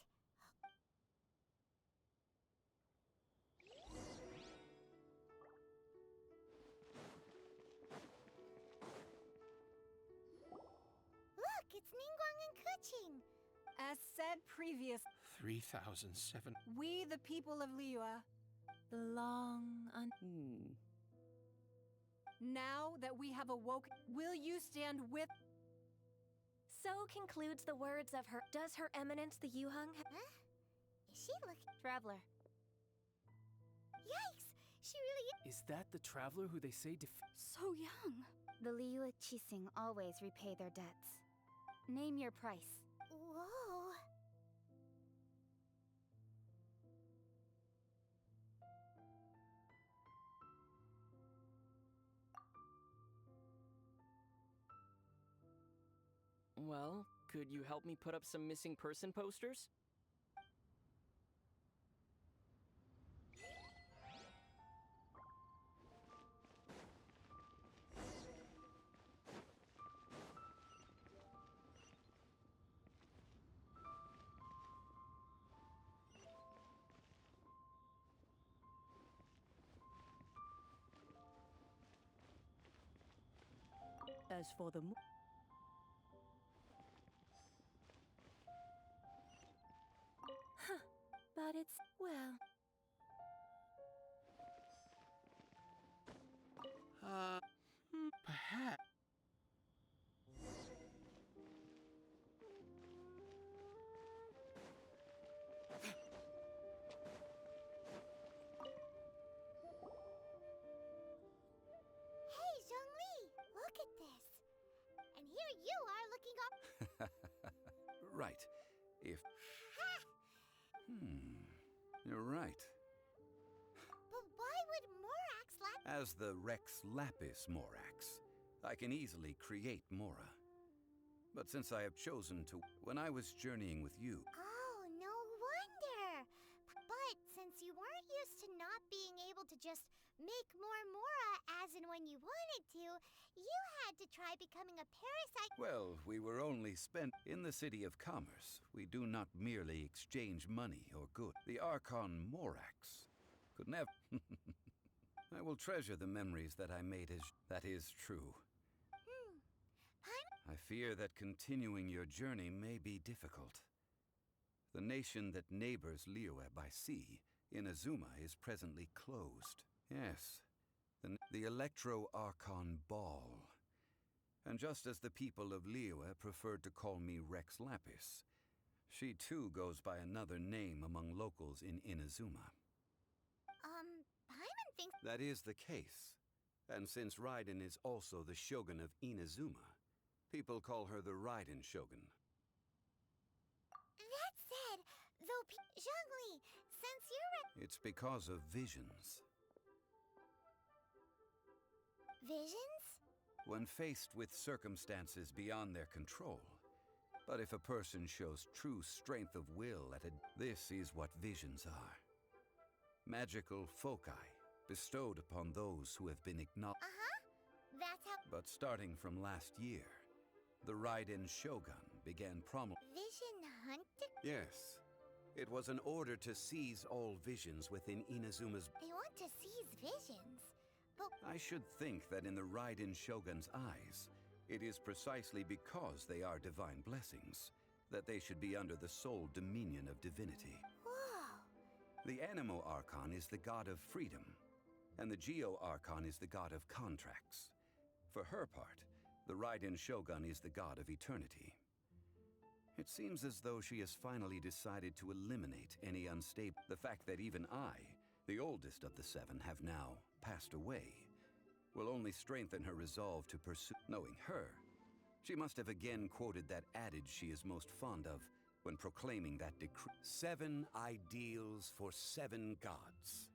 Speaker 1: Look, it's Ningguang and Keqing.
Speaker 5: As said previous,
Speaker 6: 3,007.
Speaker 5: we the people of Liyue belong on... Now that we have awoken, will you stand with...
Speaker 9: So concludes the words of her... Does Her Eminence the Yuheng...
Speaker 1: Huh? Is she looking...
Speaker 11: Traveler.
Speaker 1: Yikes! She really...
Speaker 2: Is that the traveler who they say
Speaker 11: So young. The Liyue Qixing always repay their debts. Name your price.
Speaker 1: Whoa.
Speaker 3: Well, could you help me put up some missing person posters?
Speaker 13: As for the
Speaker 9: But it's... well...
Speaker 6: Perhaps.
Speaker 1: Hey, Zhongli! Look at this! And here you are looking up...
Speaker 8: Right. If... You're right.
Speaker 1: But why would Morax
Speaker 8: As the Rex Lapis Morax, I can easily create Mora. But since I have chosen to... When I was journeying with you...
Speaker 1: Oh, no wonder! But since you weren't used to not being able to just make more Mora as and when you wanted to, you had to try becoming a parasite...
Speaker 8: Well, we were only spent in the city of commerce. We do not merely exchange money or good. The Archon Morax could never... I will treasure the memories that I made as... That is true. I fear that continuing your journey may be difficult. The nation that neighbors Liyue by sea, Inazuma, is presently closed. Yes, the Electro-Archon Ball. And just as the people of Liyue preferred to call me Rex Lapis, she too goes by another name among locals in Inazuma.
Speaker 1: Paimon thinks...
Speaker 8: That is the case. And since Raiden is also the Shogun of Inazuma, people call her the Raiden Shogun.
Speaker 1: That said, though Zhongli, since you're...
Speaker 8: It's because of visions.
Speaker 1: Visions?
Speaker 8: When faced with circumstances beyond their control. But if a person shows true strength of will this is what visions are. Magical foci, bestowed upon those who have been acknowledged.
Speaker 1: That's how
Speaker 8: But starting from last year, the Raiden Shogun began
Speaker 1: Vision hunting.
Speaker 8: Yes. It was an order to seize all visions within Inazuma's...
Speaker 1: They want to seize visions, but
Speaker 8: I should think that in the Raiden Shogun's eyes, it is precisely because they are divine blessings that they should be under the sole dominion of divinity.
Speaker 1: whoa.
Speaker 8: The Animo Archon is the god of freedom, and the Geo Archon is the god of contracts. For her part, the Raiden Shogun is the god of eternity. It seems as though she has finally decided to eliminate any unstable... The fact that even I, the oldest of the seven, have now passed away, will only strengthen her resolve to pursue... Knowing her, she must have again quoted that adage she is most fond of when proclaiming that decree. 7 ideals for 7 gods.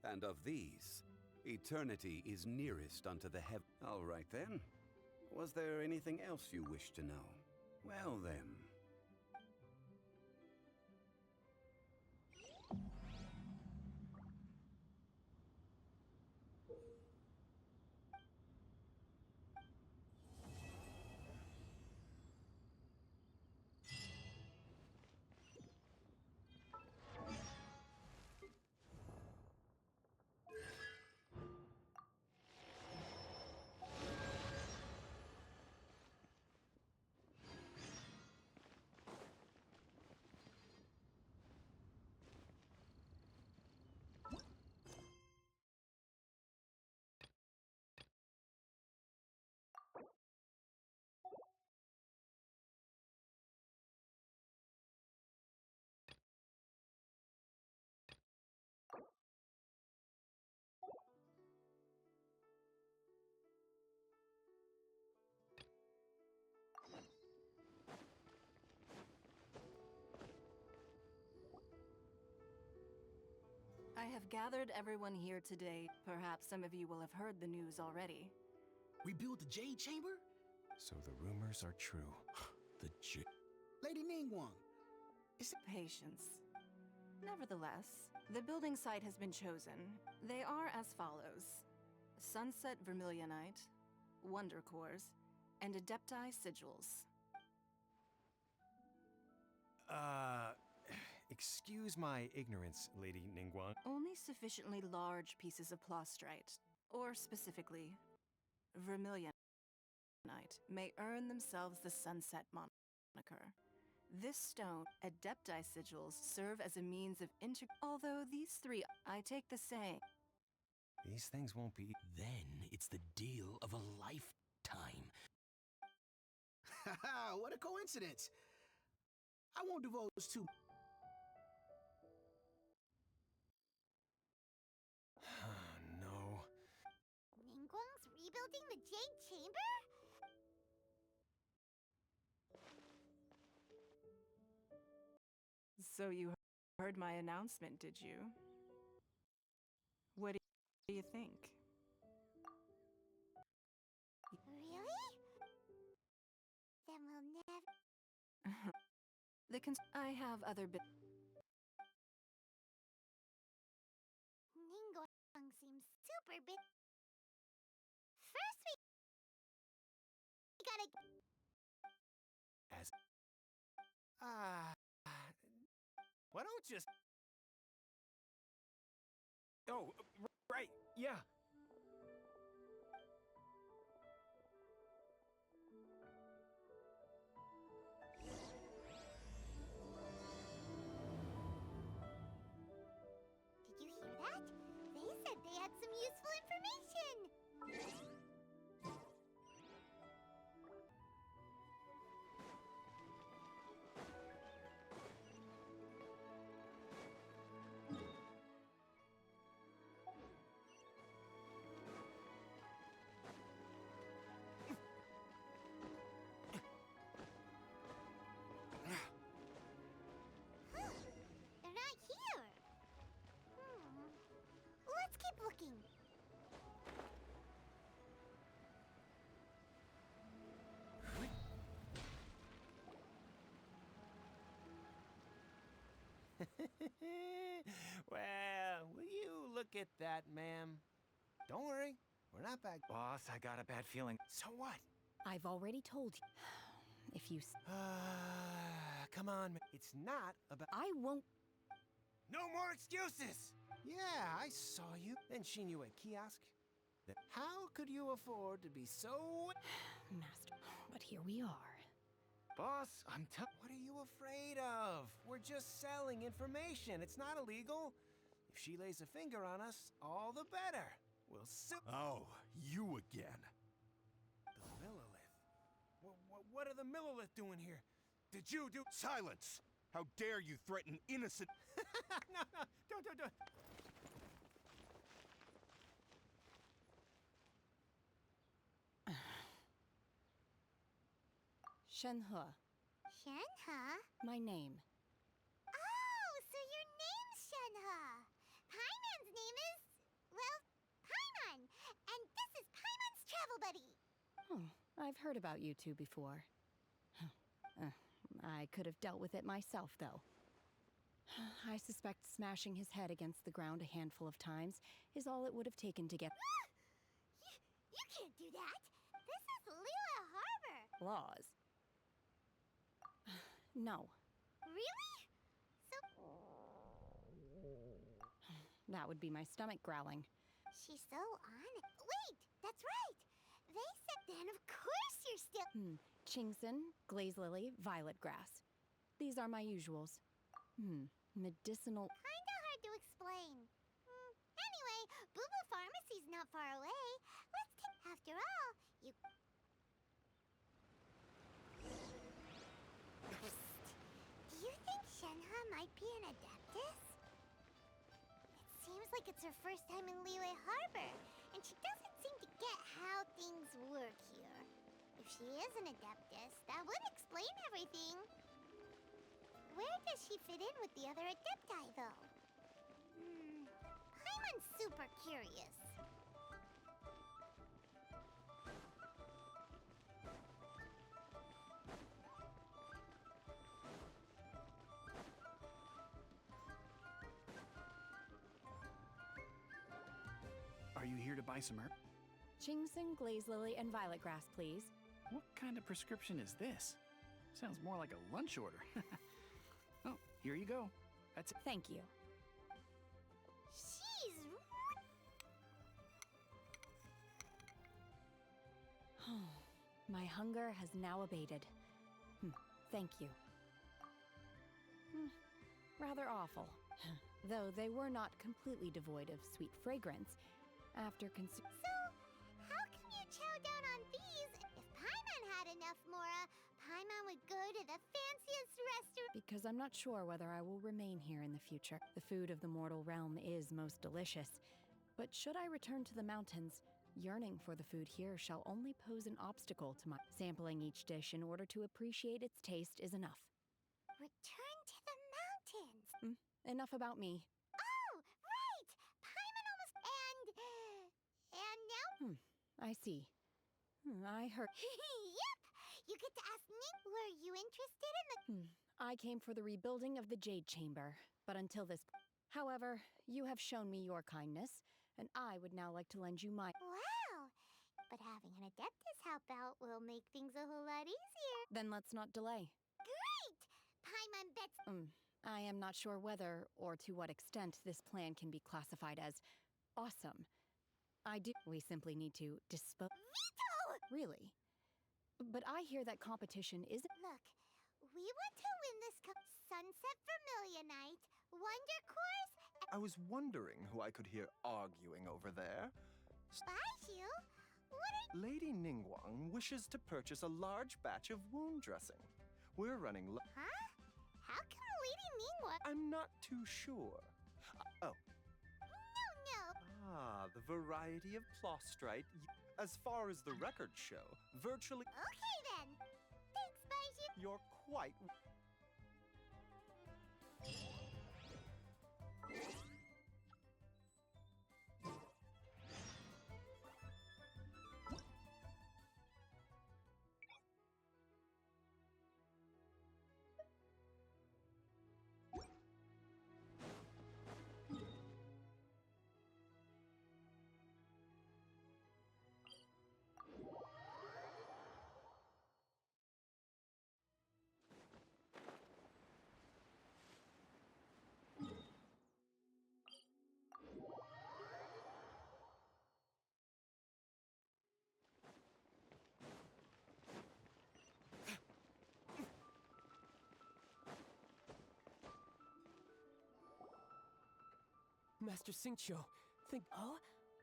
Speaker 8: And of these, eternity is nearest unto the heaven. All right then. Was there anything else you wish to know? Well then.
Speaker 5: I have gathered everyone here today. Perhaps some of you will have heard the news already.
Speaker 19: We built the Jade Chamber?
Speaker 7: So the rumors are true. The
Speaker 19: Lady Ningguang, is it...
Speaker 5: Patience. Nevertheless, the building site has been chosen. They are as follows: Sunset Vermilionite, Wonder Cores, and Adepti Sigils.
Speaker 20: Excuse my ignorance, Lady Ningguang.
Speaker 5: Only sufficiently large pieces of plastrite, or specifically, Vermilionite, may earn themselves the Sunset moniker. This stone, Adepti Sigils, serve as a means of Although these 3, I take the same.
Speaker 20: These things won't be...
Speaker 19: Then it's the deal of a lifetime. Haha, what a coincidence. I won't divulge too...
Speaker 20: No.
Speaker 1: Ningguang's rebuilding the Jade Chamber?
Speaker 5: So you heard my announcement, did you? What do you think?
Speaker 1: Really? Then we'll never...
Speaker 5: I have other
Speaker 1: Ningguang seems super big. First we gotta...
Speaker 20: As... Why don't just... Oh, right, yeah.
Speaker 1: Did you hear that? They said they had some useful information. They're not here. Let's keep looking.
Speaker 20: Well, will you look at that, ma'am. Don't worry, we're not back.
Speaker 3: Boss, I got a bad feeling.
Speaker 20: So what?
Speaker 13: I've already told you. If you...
Speaker 20: Come on, it's not about...
Speaker 13: I won't...
Speaker 20: No more excuses! Yeah, I saw you. Then seen you at kiosk. Then how could you afford to be so...
Speaker 13: Master, but here we are.
Speaker 3: Boss,
Speaker 20: What are you afraid of? We're just selling information. It's not illegal. If she lays a finger on us, all the better. We'll
Speaker 21: Oh, you again.
Speaker 20: The Millilith. What are the Millilith doing here? Did you do...
Speaker 21: Silence! How dare you threaten innocent...
Speaker 20: No, don't.
Speaker 13: Shenhe,
Speaker 1: Shenhe?
Speaker 13: my name.
Speaker 1: Oh, so your name's Shenhe. Paimon's name is... well, Paimon. And this is Paimon's travel buddy.
Speaker 13: Oh, I've heard about you two before. I could have dealt with it myself, though. I suspect smashing his head against the ground a handful of times is all it would have taken to get...
Speaker 1: You can't do that. This is Liyue Harbor.
Speaker 13: laws. No.
Speaker 1: Really? So...
Speaker 13: That would be my stomach growling.
Speaker 1: She's so on it. Wait, that's right. They said then of course you're still...
Speaker 13: Chingson, glaze lily, violet grass. These are my usuals. Medicinal...
Speaker 1: Kinda hard to explain. Anyway, Boo Boo Pharmacy's not far away. Let's take... After all, you... Do you think Shenhe might be an Adeptus? It seems like it's her first time in Liyue Harbor, and she doesn't seem to get how things work here. If she is an Adeptus, that would explain everything. Where does she fit in with the other Adepti, though? Paimon's super curious.
Speaker 3: Are you here to buy some herb?
Speaker 13: Chingson, glaze lily, and violet grass, please.
Speaker 3: What kind of prescription is this? Sounds more like a lunch order. Oh, here you go. That's it.
Speaker 13: Thank you.
Speaker 1: She's...
Speaker 13: My hunger has now abated. Thank you. Rather awful. Though they were not completely devoid of sweet fragrance. After consuming...
Speaker 1: So, how can you chow down on these? If Paimon had enough Mora, Paimon would go to the fanciest restaurant...
Speaker 13: Because I'm not sure whether I will remain here in the future. The food of the mortal realm is most delicious. But should I return to the mountains, yearning for the food here shall only pose an obstacle to my... Sampling each dish in order to appreciate its taste is enough.
Speaker 1: Return to the mountains!
Speaker 13: Enough about me.
Speaker 1: Oh, right! Paimon almost... And now...
Speaker 13: I see. I heard...
Speaker 1: Yep! You get to ask Nick, were you interested in the...
Speaker 13: I came for the rebuilding of the Jade Chamber, but until this... However, you have shown me your kindness, and I would now like to lend you my...
Speaker 1: Wow! But having an Adeptus help out will make things a whole lot easier.
Speaker 13: Then let's not delay.
Speaker 1: Great! Paimon bets...
Speaker 13: I am not sure whether, or to what extent, this plan can be classified as awesome. We simply need to dispose...
Speaker 1: Veto!
Speaker 13: Really? But I hear that competition isn't...
Speaker 1: Look, we want to win this Sunset Vermilia Night, Wonder Course...
Speaker 22: I was wondering who I could hear arguing over there.
Speaker 1: Baiju? What are...
Speaker 22: Lady Ningguang wishes to purchase a large batch of wound dressing. We're running
Speaker 1: Huh? How come Lady Ningguang...
Speaker 22: I'm not too sure. Oh.
Speaker 1: No.
Speaker 22: Ah, the variety of plostrite. As far as the records show, virtually...
Speaker 1: Okay then. Thanks, Baiju.
Speaker 22: You're quite...
Speaker 2: Master Xingqiu, think...
Speaker 4: Oh?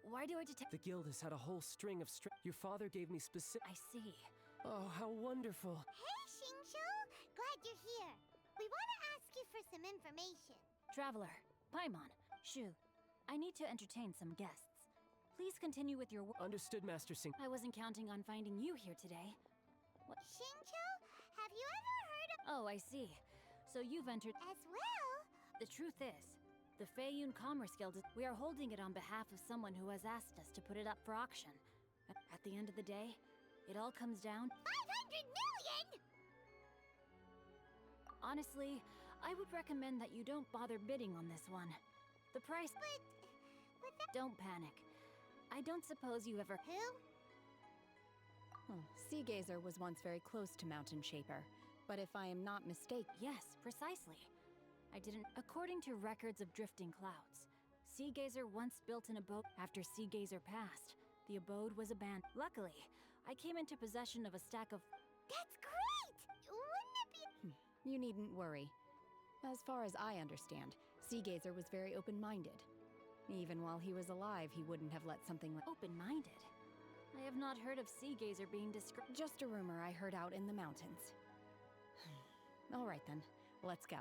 Speaker 4: Why do I detect...
Speaker 2: The guild has had a whole string of Your father gave me specific...
Speaker 4: I see.
Speaker 2: Oh, how wonderful.
Speaker 1: Hey, Xingqiu! Glad you're here. We want to ask you for some information.
Speaker 4: Traveler, Paimon, Shu, I need to entertain some guests. Please continue with your work.
Speaker 2: Understood, Master Xing.
Speaker 4: I wasn't counting on finding you here today. What?
Speaker 1: Xingqiu, have you ever heard of...
Speaker 4: Oh, I see. So you've entered...
Speaker 1: As well?
Speaker 4: The truth is, the Feiyun Commerce Guild we are holding it on behalf of someone who has asked us to put it up for auction. At the end of the day, it all comes down...
Speaker 1: 500 million?!
Speaker 4: Honestly, I would recommend that you don't bother bidding on this one. The price...
Speaker 1: But...
Speaker 4: Don't panic. I don't suppose you ever...
Speaker 1: Who?
Speaker 12: Sea Gazer was once very close to Mountain Shaper, but if I am not mistaken...
Speaker 4: Yes, precisely. I didn't... According to records of drifting clouds, Sea Gazer once built an abode. After Sea Gazer passed, the abode was abandoned. Luckily, I came into possession of a stack of...
Speaker 1: That's great! Wouldn't it be...
Speaker 12: You needn't worry. As far as I understand, Sea Gazer was very open-minded. Even while he was alive, he wouldn't have let something like...
Speaker 4: Open-minded? I have not heard of Sea Gazer being described...
Speaker 12: Just a rumor I heard out in the mountains. All right then, let's go.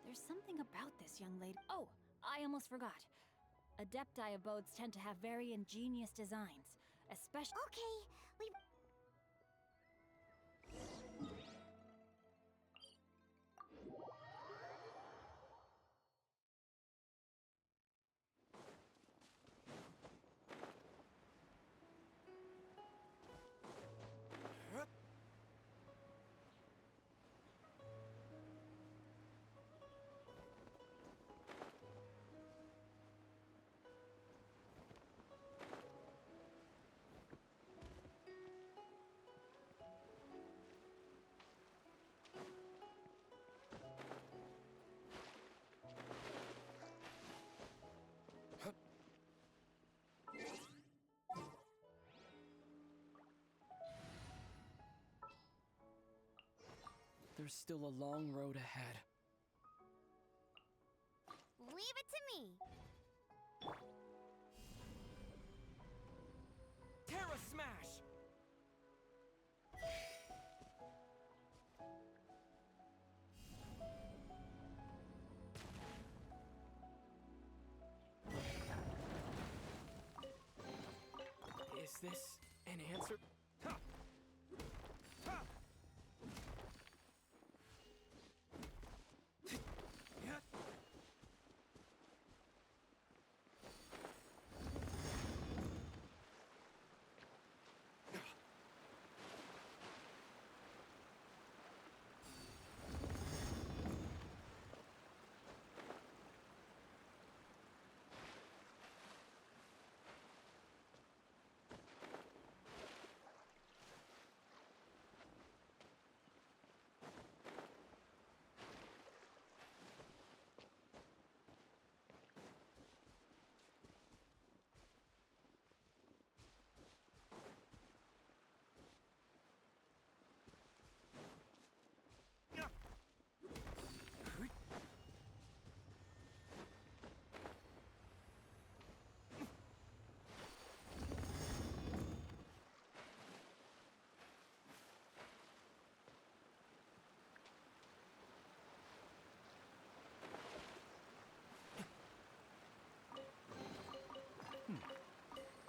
Speaker 4: There's something about this young lady... Oh, I almost forgot. Adepti abodes tend to have very ingenious designs, especially...
Speaker 1: Okay, we...
Speaker 2: There's still a long road ahead.
Speaker 1: Leave it to me.
Speaker 3: Terra Smash!
Speaker 2: Is this an answer?
Speaker 3: Ha! Ha!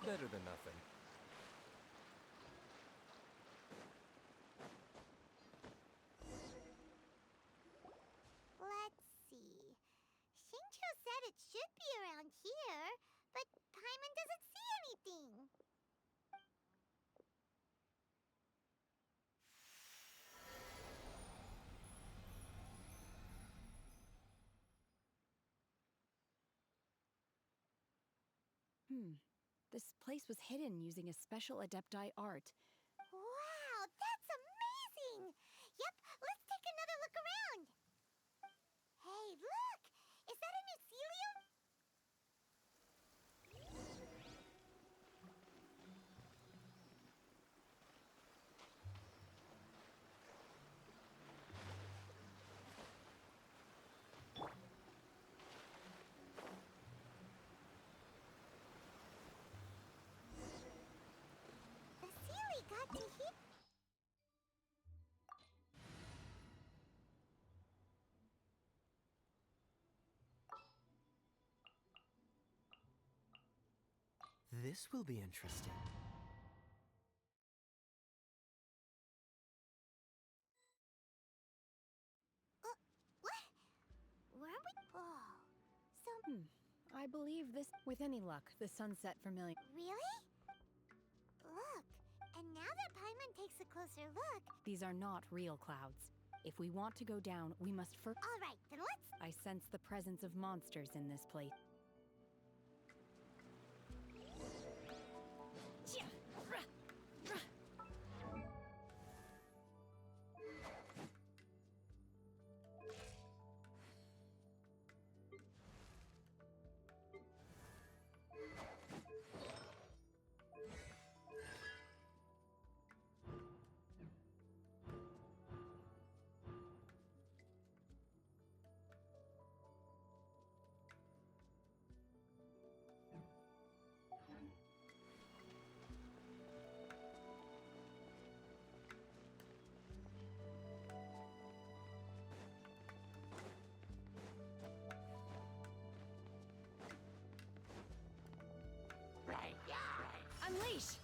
Speaker 7: Better than nothing.
Speaker 1: Let's see. Xingqiu said it should be around here, but Paimon doesn't see anything.
Speaker 12: This place was hidden using a special Adepti art.
Speaker 1: Wow, that's amazing! Yep, let's take another look around. Hey, look! Is that a mycelium? glad to hear.
Speaker 3: This will be interesting.
Speaker 1: What? Where are we? Oh, so
Speaker 12: I believe this. With any luck, the sunset familiar.
Speaker 1: really? Look, and now that Paimon takes a closer look.
Speaker 12: These are not real clouds. If we want to go down, we must first.
Speaker 1: All right, then let's.
Speaker 12: I sense the presence of monsters in this place. Unleash!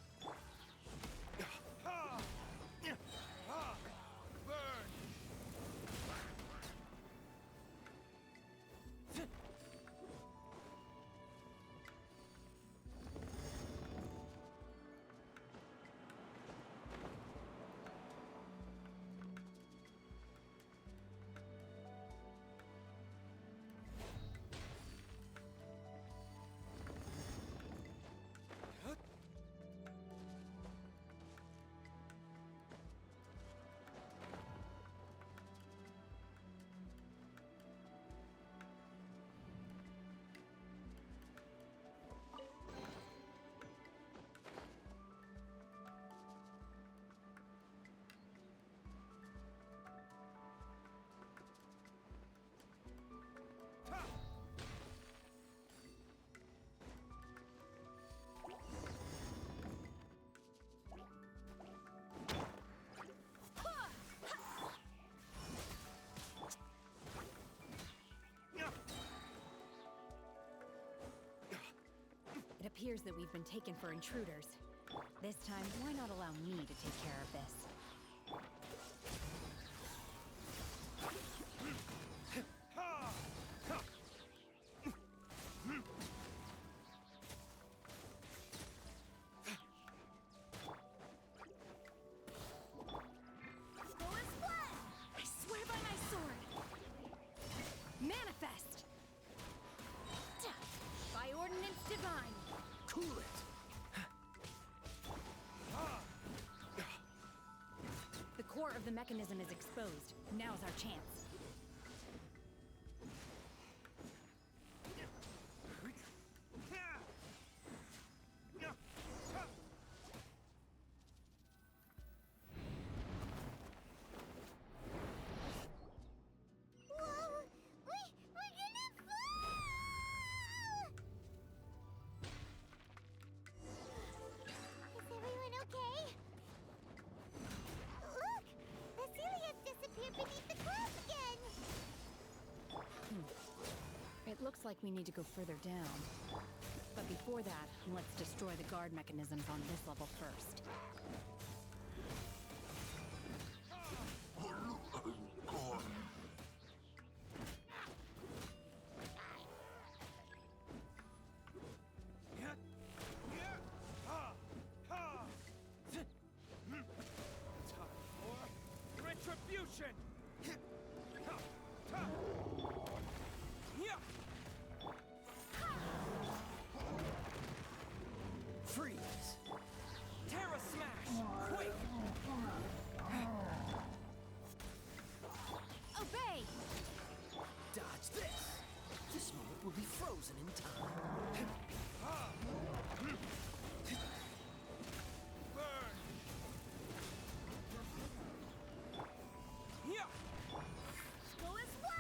Speaker 12: It appears that we've been taken for intruders. This time, why not allow me to take care of this?
Speaker 1: I swear by my sword.
Speaker 12: Manifest! By ordinance divine!
Speaker 3: Cool it!
Speaker 12: The core of the mechanism is exposed. Now's our chance.
Speaker 1: Whoa! We're gonna fall! Is everyone okay? Look! The Celia's disappeared beneath the clouds again!
Speaker 12: It looks like we need to go further down. But before that, let's destroy the guard mechanisms on this level first.
Speaker 3: Retribution! Freeze! Terra Smash! Quick!
Speaker 12: Obey!
Speaker 3: Dodge this! This moment will be frozen in time. Burn! Yeah!
Speaker 1: Go as one!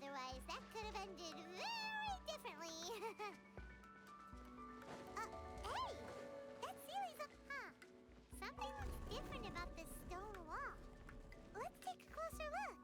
Speaker 1: Otherwise, that could have ended very differently. Hey! That ceiling's up. Huh. Something looks different about this stone wall. Let's take a closer look.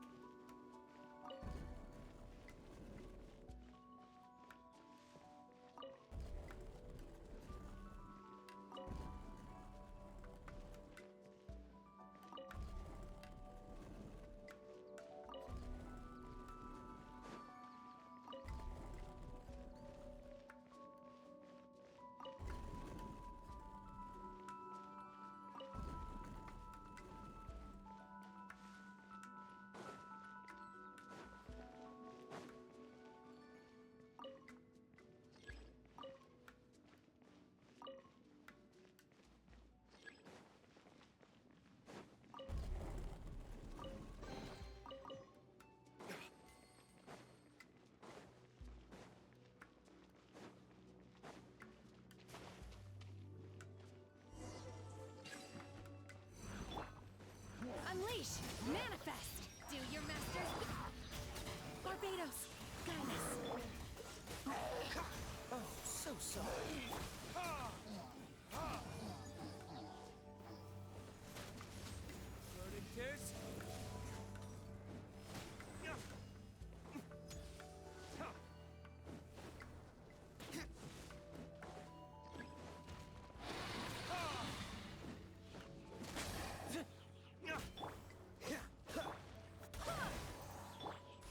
Speaker 12: Unleash! Manifest! Do your master's... Barbados! Guide us!
Speaker 3: Oh, so sorry. Burning tears?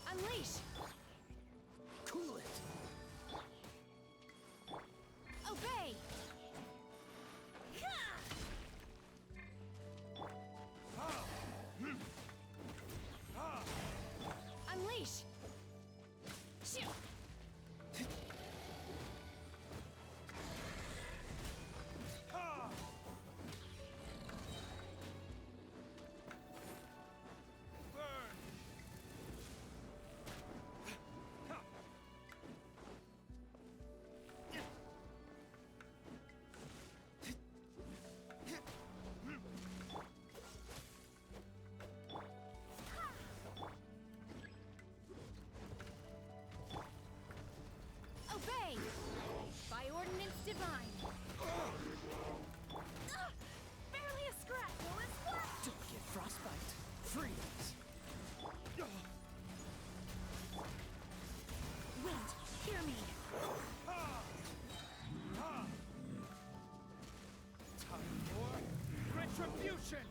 Speaker 12: Unleash!
Speaker 3: Cool it.
Speaker 12: Obey! Unleash! Shoot! Obey! By ordinance divine! Barely a scratch, no it's what?
Speaker 3: Don't get frostbite. Freeze.
Speaker 12: Wait, hear me!
Speaker 3: Time for retribution.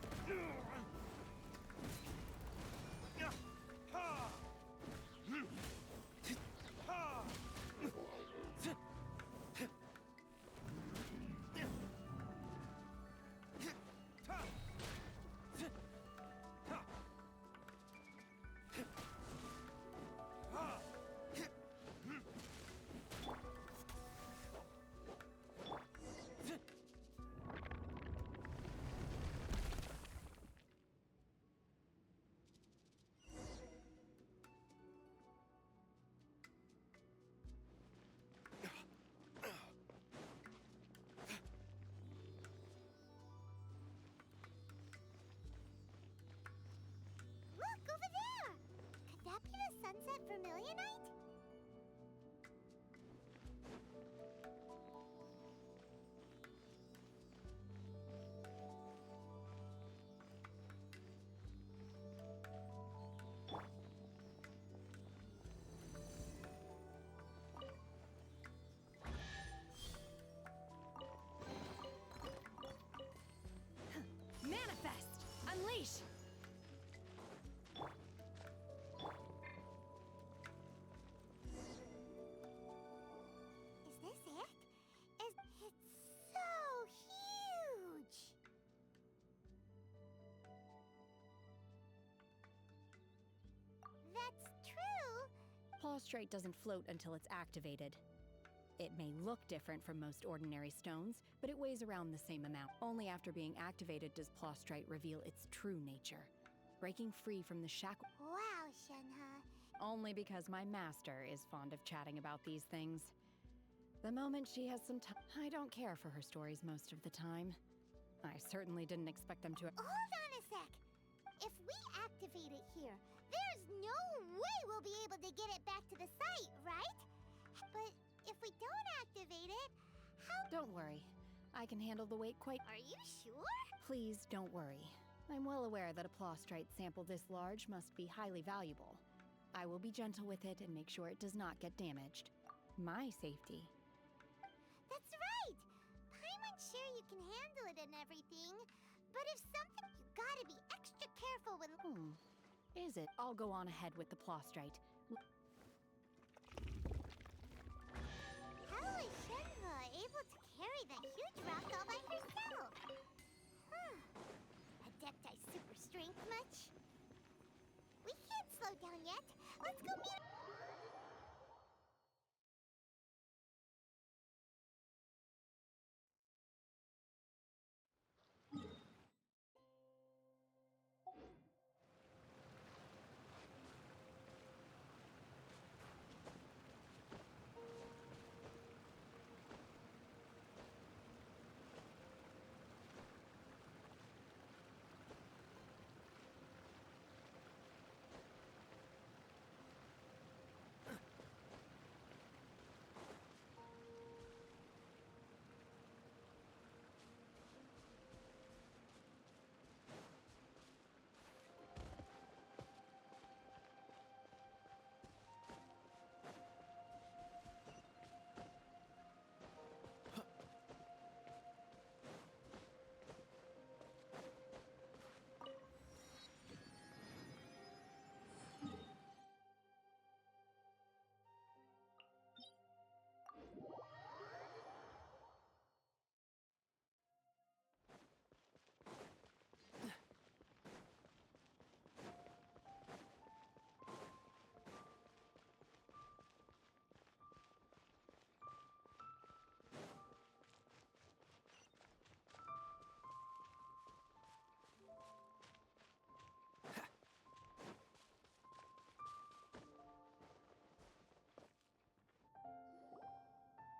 Speaker 1: Look, over there! Could that be the sunset vermilionite?
Speaker 12: Manifest! Unleash!
Speaker 1: Is this it? It's so huge! That's true.
Speaker 12: Plaustrite doesn't float until it's activated. It may look different from most ordinary stones, but it weighs around the same amount. Only after being activated does Plaustrite reveal its true nature, breaking free from the shackle.
Speaker 1: Wow, Shenhe.
Speaker 12: Only because my master is fond of chatting about these things. The moment she has some time, I don't care for her stories most of the time. I certainly didn't expect them to.
Speaker 1: Hold on a sec. If we activate it here, There's no way we'll be able to get it back to the site, right? But if we don't activate it, how...
Speaker 12: Don't worry. I can handle the weight quite...
Speaker 1: Are you sure?
Speaker 12: Please don't worry. I'm well aware that a plostrite sample this large must be highly valuable. I will be gentle with it and make sure it does not get damaged. My safety.
Speaker 1: That's right! Paimon's sure you can handle it and everything, but if something... You gotta be extra careful with...
Speaker 12: Is it? I'll go on ahead with the plostrite.
Speaker 1: How is Shenhe able to carry that huge rock all by herself? Adepti super strength much? We can't slow down yet. Let's go meet...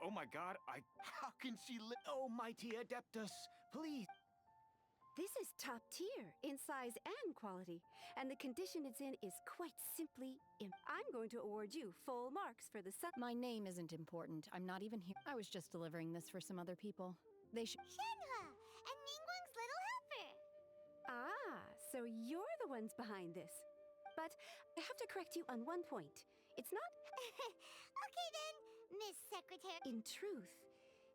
Speaker 21: Oh my god, how can she live? Oh, mighty Adeptus, please.
Speaker 10: This is top tier in size and quality, and the condition it's in is quite simply I'm going to award you full marks for the sun.
Speaker 12: My name isn't important. I'm not even here. I was just delivering this for some other people. They should...
Speaker 1: Shenhe! And Ningguang's little helper!
Speaker 10: Ah, so you're the ones behind this. But I have to correct you on one point. It's not...
Speaker 1: Okay then, Miss Secretary.
Speaker 10: In truth,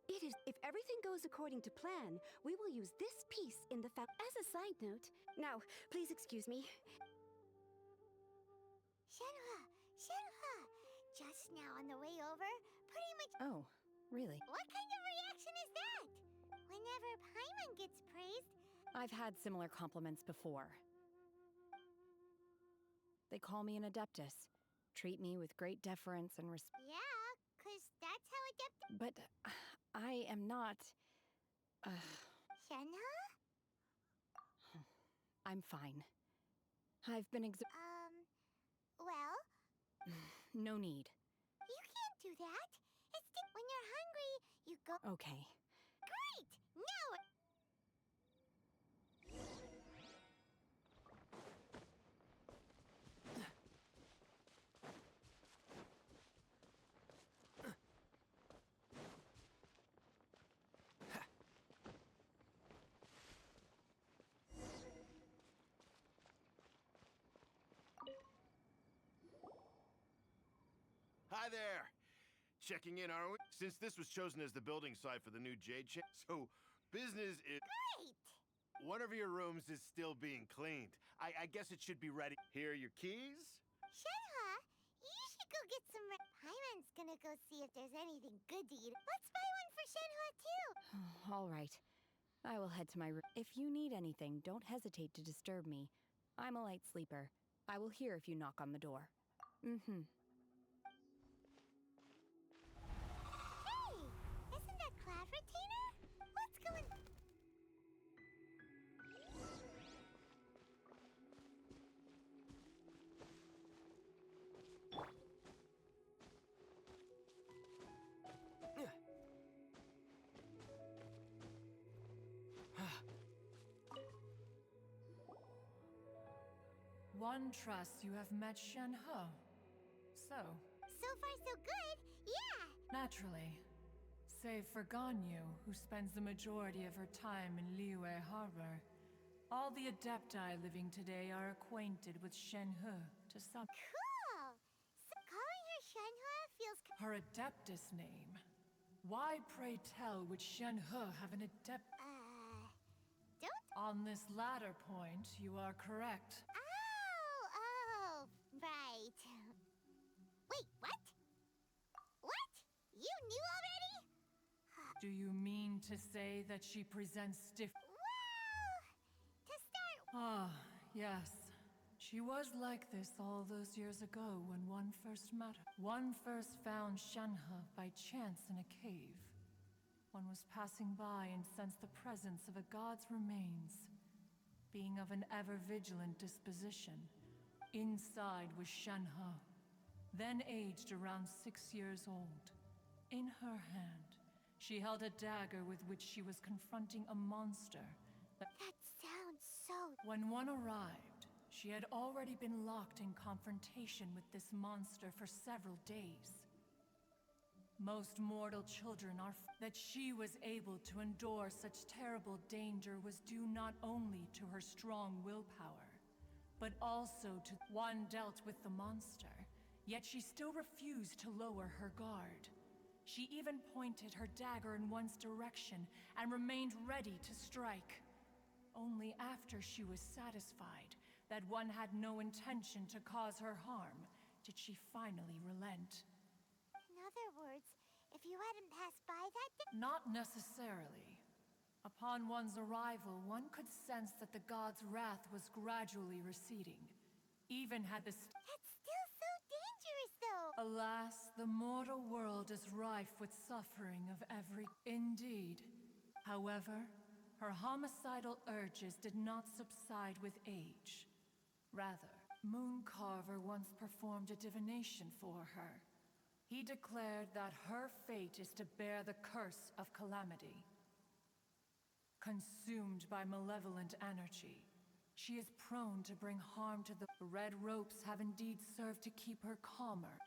Speaker 10: it is... If everything goes according to plan, we will use this piece in the As a side note... Now, please excuse me.
Speaker 1: Shenhe! Just now on the way over, pretty much...
Speaker 12: Oh, really?
Speaker 1: What kind of reaction is that? Whenever Paimon gets praised...
Speaker 12: I've had similar compliments before. They call me an Adeptus. Treat me with great deference and respect.
Speaker 1: Yeah, 'cause that's how Adeptus...
Speaker 12: But I am not...
Speaker 1: Shenhe?
Speaker 12: I'm fine. I've been
Speaker 1: Well...
Speaker 12: No need.
Speaker 1: You can't do that. When you're hungry, you go...
Speaker 12: Okay.
Speaker 1: Great! Now...
Speaker 21: Hi there. Checking in, are we? Since this was chosen as the building site for the new Jade Chamber, so business is...
Speaker 1: Great!
Speaker 21: One of your rooms is still being cleaned. I guess it should be ready. Here are your keys.
Speaker 1: Shenhe, you should go get some... Paimon's gonna go see if there's anything good to eat. Let's buy one for Shenhe, too!
Speaker 12: All right. I will head to my room. If you need anything, don't hesitate to disturb me. I'm a light sleeper. I will hear if you knock on the door. Mm-hmm.
Speaker 1: Hey! Isn't that Cloud Retainer? Let's go and...
Speaker 14: One trusts you have met Shenhe. So
Speaker 1: far so good, yeah!
Speaker 14: naturally, save for Ganyu, who spends the majority of her time in Liyue Harbor, all the Adepti living today are acquainted with Shenhe to some.
Speaker 1: Cool! So calling her Shenhe feels.
Speaker 14: Her Adeptus name. Why, pray tell, would Shenhe have an Adept?
Speaker 1: Don't.
Speaker 14: On this latter point, you are correct.
Speaker 1: Oh, right. Wait, what? What? You knew already?
Speaker 14: Do you mean to say that she presents stiff?
Speaker 1: Well, to start.
Speaker 14: Ah, yes. She was like this all those years ago when one first met her. One first found Shenhe by chance in a cave. One was passing by and sensed the presence of a god's remains, being of an ever-vigilant disposition. Inside was Shenhe, then aged around 6 years old. In her hand, she held a dagger with which she was confronting a monster.
Speaker 1: That sounds so.
Speaker 14: When one arrived, she had already been locked in confrontation with this monster for several days. Most mortal children are that she was able to endure such terrible danger was due not only to her strong willpower, but also to one dealt with the monster, yet she still refused to lower her guard. She even pointed her dagger in one's direction and remained ready to strike. Only after she was satisfied that one had no intention to cause her harm did she finally relent.
Speaker 1: In other words, if you hadn't passed by that.
Speaker 14: Not necessarily. Upon one's arrival, one could sense that the god's wrath was gradually receding. Even had the
Speaker 1: That's still so dangerous, though!
Speaker 14: Alas, the mortal world is rife with suffering of every. Indeed. However, her homicidal urges did not subside with age. Rather, Mooncarver once performed a divination for her. He declared that her fate is to bear the curse of calamity. Consumed by malevolent energy, she is prone to bring harm to the red ropes have indeed served to keep her calmer.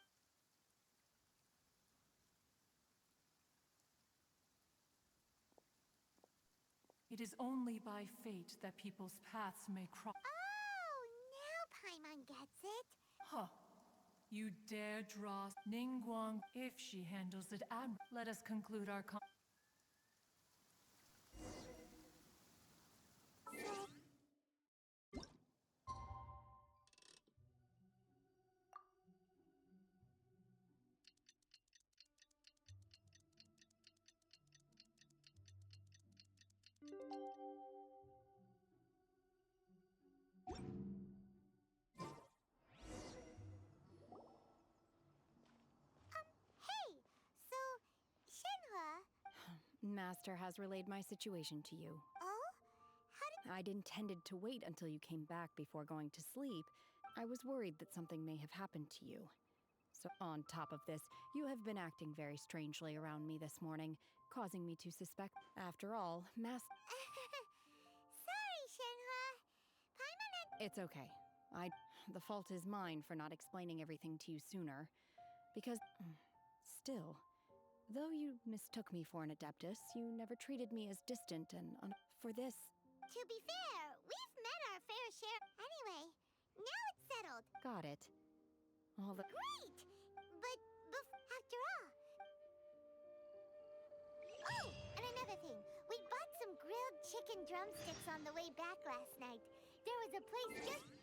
Speaker 14: It is only by fate that people's paths may cross.
Speaker 1: Oh, now Paimon gets it.
Speaker 14: Huh. You dare draw Ningguang if she handles it let us conclude our
Speaker 1: Hey! So, Shenhe.
Speaker 12: Master has relayed my situation to you.
Speaker 1: Oh?
Speaker 12: I'd intended to wait until you came back before going to sleep. I was worried that something may have happened to you. So on top of this, you have been acting very strangely around me this morning, causing me to suspect. After all,
Speaker 1: Sorry, Shenhe. Paimon and.
Speaker 12: It's okay. The fault is mine for not explaining everything to you sooner. Because, still, though you mistook me for an Adeptus, you never treated me as distant and for this.
Speaker 1: To be fair, we've met our fair share. Anyway, now it's settled.
Speaker 12: Got it. All the.
Speaker 1: Great! But after all. Oh, and another thing. We bought some grilled chicken drumsticks on the way back last night. There was a place just.